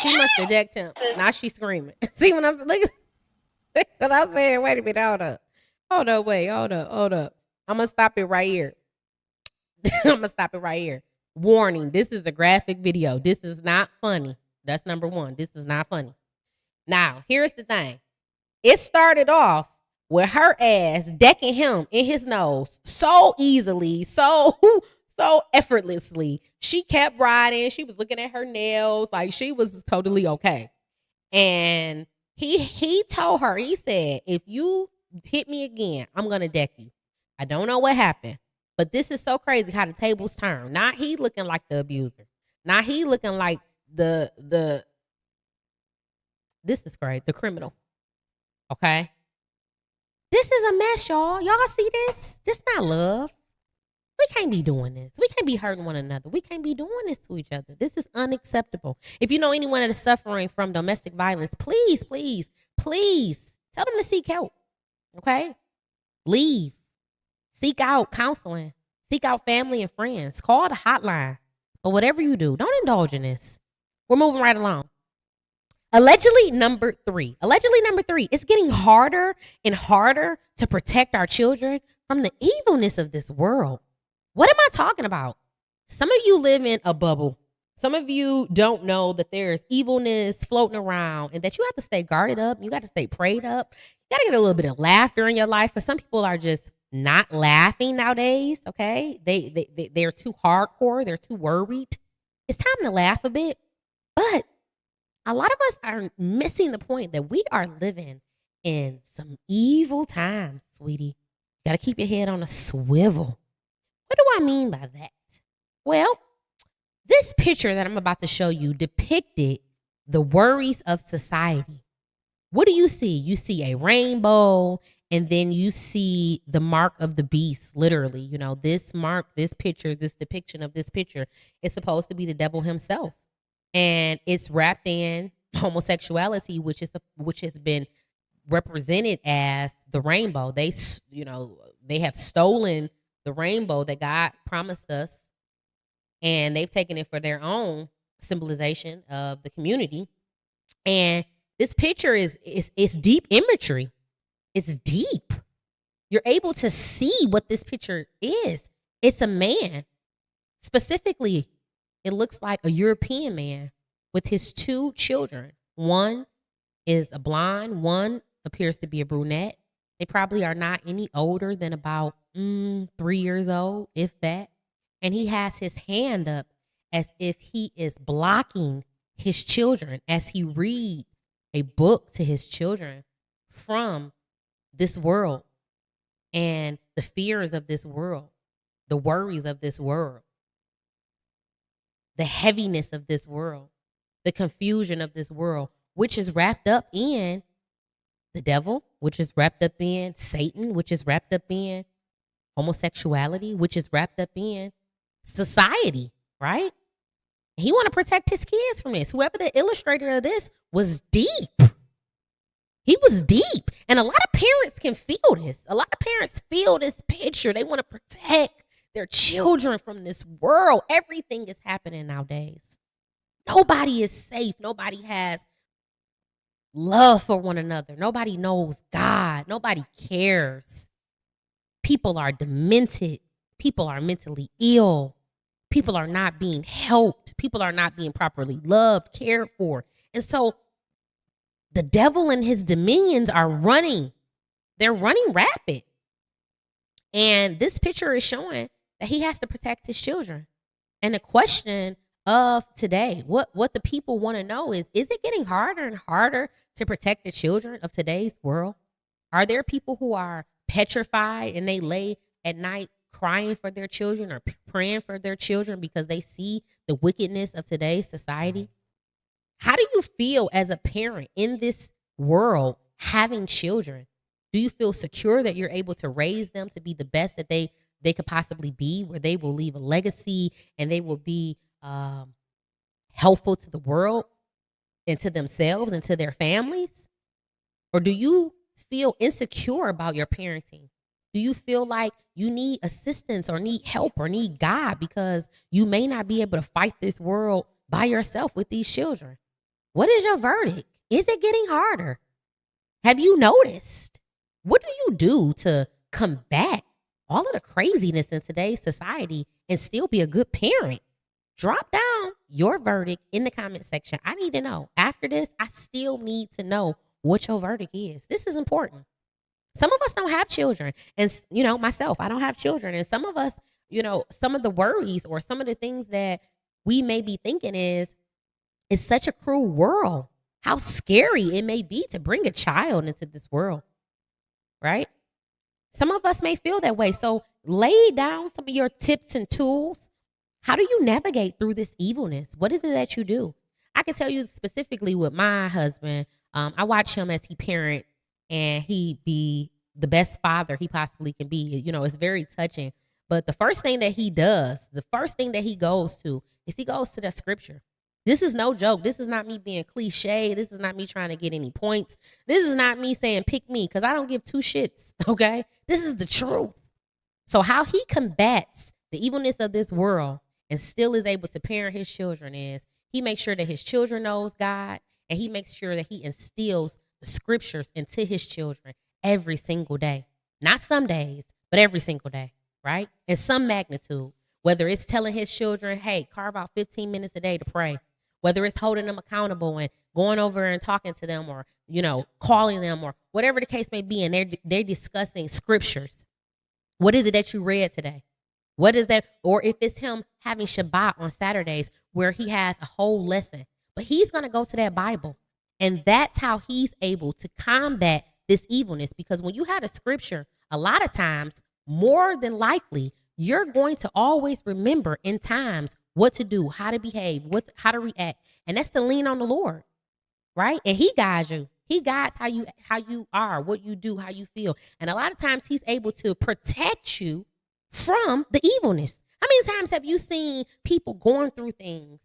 She must have decked him. Now she's screaming. See what I'm saying? Because I'm saying, wait a minute, hold up, wait, hold up. I'm gonna stop it right here. Warning, this is a graphic video. This is not funny. That's number one. This is not funny. Now, here's the thing. It started off with her ass decking him in his nose so easily, so effortlessly. She kept riding. She was looking at her nails like she was totally okay. And he told her, he said, if you hit me again, I'm going to deck you. I don't know what happened. But this is so crazy how the tables turn. Not he looking like the abuser. Not he looking like this is crazy, the criminal. Okay? This is a mess, y'all. Y'all see this? This not love. We can't be doing this. We can't be hurting one another. We can't be doing this to each other. This is unacceptable. If you know anyone that is suffering from domestic violence, please, please, please tell them to seek help. Okay? Leave. Seek out counseling. Seek out family and friends. Call the hotline. But whatever you do, don't indulge in this. We're moving right along. Allegedly number three. It's getting harder and harder to protect our children from the evilness of this world. What am I talking about? Some of you live in a bubble. Some of you don't know that there's evilness floating around and that you have to stay guarded up. You got to stay prayed up. You got to get a little bit of laughter in your life, because some people are just not laughing nowadays, okay? They're too hardcore. They're too worried. it's time to laugh a bit, but a lot of us are missing the point that we are living in some evil times, sweetie. You got to keep your head on a swivel. What do I mean by that? Well, this picture that I'm about to show you depicted the worries of society. What do you see? You see a rainbow, and then you see the mark of the beast, literally. You know, this mark, this picture, this depiction of this picture is supposed to be the devil himself. And it's wrapped in homosexuality, which has been represented as the rainbow. They have stolen the rainbow that God promised us, and they've taken it for their own symbolization of the community. And this picture is deep imagery. It's deep. You're able to see what this picture is. It's a man. Specifically, it looks like a European man with his 2 children. One is a blonde, one appears to be a brunette. They probably are not any older than about 3 years old, if that. And he has his hand up as if he is blocking his children as he reads a book to his children from this world and the fears of this world, the worries of this world, the heaviness of this world, the confusion of this world, which is wrapped up in the devil, which is wrapped up in Satan, which is wrapped up in homosexuality, which is wrapped up in society, right? He want to protect his kids from this. Whoever the illustrator of this was deep. He was deep. And a lot of parents can feel this. A lot of parents feel this picture. They want to protect their children from this world. Everything is happening nowadays. Nobody is safe. Nobody has love for one another. Nobody knows God. Nobody cares. People are demented. People are mentally ill. People are not being helped. People are not being properly loved, cared for. And so the devil and his dominions are running. They're running rapid. And this picture is showing that he has to protect his children. And the question of today, what the people want to know is it getting harder and harder to protect the children of today's world? Are there people who are petrified and they lay at night crying for their children or praying for their children because they see the wickedness of today's society? How do you feel as a parent in this world having children? Do you feel secure that you're able to raise them to be the best that they could possibly be, where they will leave a legacy and they will be helpful to the world and to themselves and to their families? Or do you feel insecure about your parenting? Do you feel like you need assistance or need help or need God because you may not be able to fight this world by yourself with these children? What is your verdict? Is it getting harder? Have you noticed? What do you do to combat all of the craziness in today's society and still be a good parent? Drop down your verdict in the comment section. I need to know. After this, I still need to know what your verdict is. This is important. Some of us don't have children. And, myself, I don't have children. And some of us, some of the worries or some of the things that we may be thinking is, it's such a cruel world. How scary it may be to bring a child into this world, right? Some of us may feel that way. So lay down some of your tips and tools. How do you navigate through this evilness? What is it that you do? I can tell you specifically with my husband. I watch him as he parent, and he be the best father he possibly can be. It's very touching. But the first thing that he does, the first thing that he goes to is he goes to the scripture. This is no joke. This is not me being cliche. This is not me trying to get any points. This is not me saying pick me, because I don't give 2 shits, okay? This is the truth. So how he combats the evilness of this world and still is able to parent his children is he makes sure that his children knows God, and he makes sure that he instills the scriptures into his children every single day. Not some days, but every single day, right? In some magnitude, whether it's telling his children, hey, carve out 15 minutes a day to pray, whether it's holding them accountable and going over and talking to them or, calling them or whatever the case may be, and they're discussing scriptures. What is it that you read today? What is that? Or if it's him having Shabbat on Saturdays, where he has a whole lesson. But he's going to go to that Bible. And that's how he's able to combat this evilness. Because when you have a scripture, a lot of times, more than likely, you're going to always remember in times what to do, how to behave, how to react. And that's to lean on the Lord, right? And he guides you. He guides how you are, what you do, how you feel. And a lot of times he's able to protect you from the evilness. How many times have you seen people going through things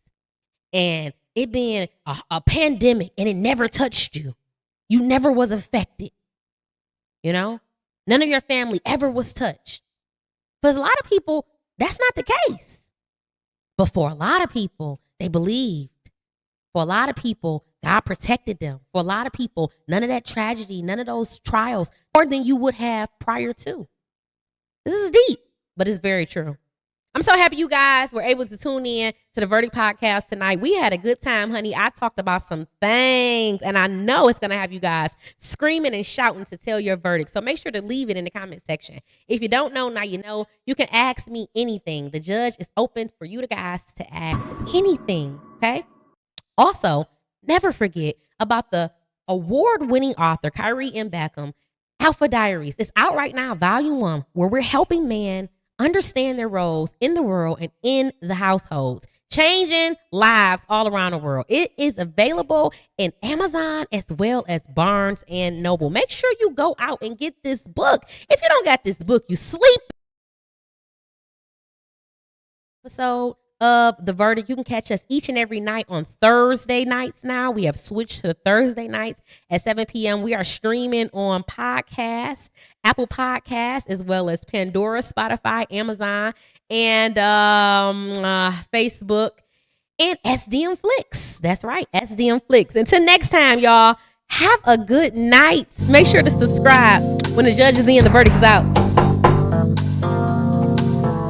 and it being a pandemic and it never touched you? You never was affected. You know? None of your family ever was touched. Because a lot of people, that's not the case. But for a lot of people, they believed. For a lot of people, God protected them. For a lot of people, none of that tragedy, none of those trials, more than you would have prior to. This is deep, but it's very true. I'm so happy you guys were able to tune in to the Verdict Podcast tonight. We had a good time, honey. I talked about some things, and I know it's going to have you guys screaming and shouting to tell your verdict. So make sure to leave it in the comment section. If you don't know, now you know. You can ask me anything. The judge is open for you guys to ask anything, okay? Also, never forget about the award-winning author, Kyrie M. Beckham, Alpha Diaries. It's out right now, Volume 1, where we're helping men understand their roles in the world and in the households, changing lives all around the world. It is available in Amazon as well as Barnes and Noble. Make sure you go out and get this book. If you don't got this book, you sleep. Episode of The Verdict. You can catch us each and every night on Thursday nights now. We have switched to Thursday nights at 7 p.m. We are streaming on podcasts, Apple Podcasts, as well as Pandora, Spotify, Amazon, and Facebook, and SDM Flicks. That's right, SDM Flicks. Until next time, y'all, have a good night. Make sure to subscribe when the judge is in, the verdict is out.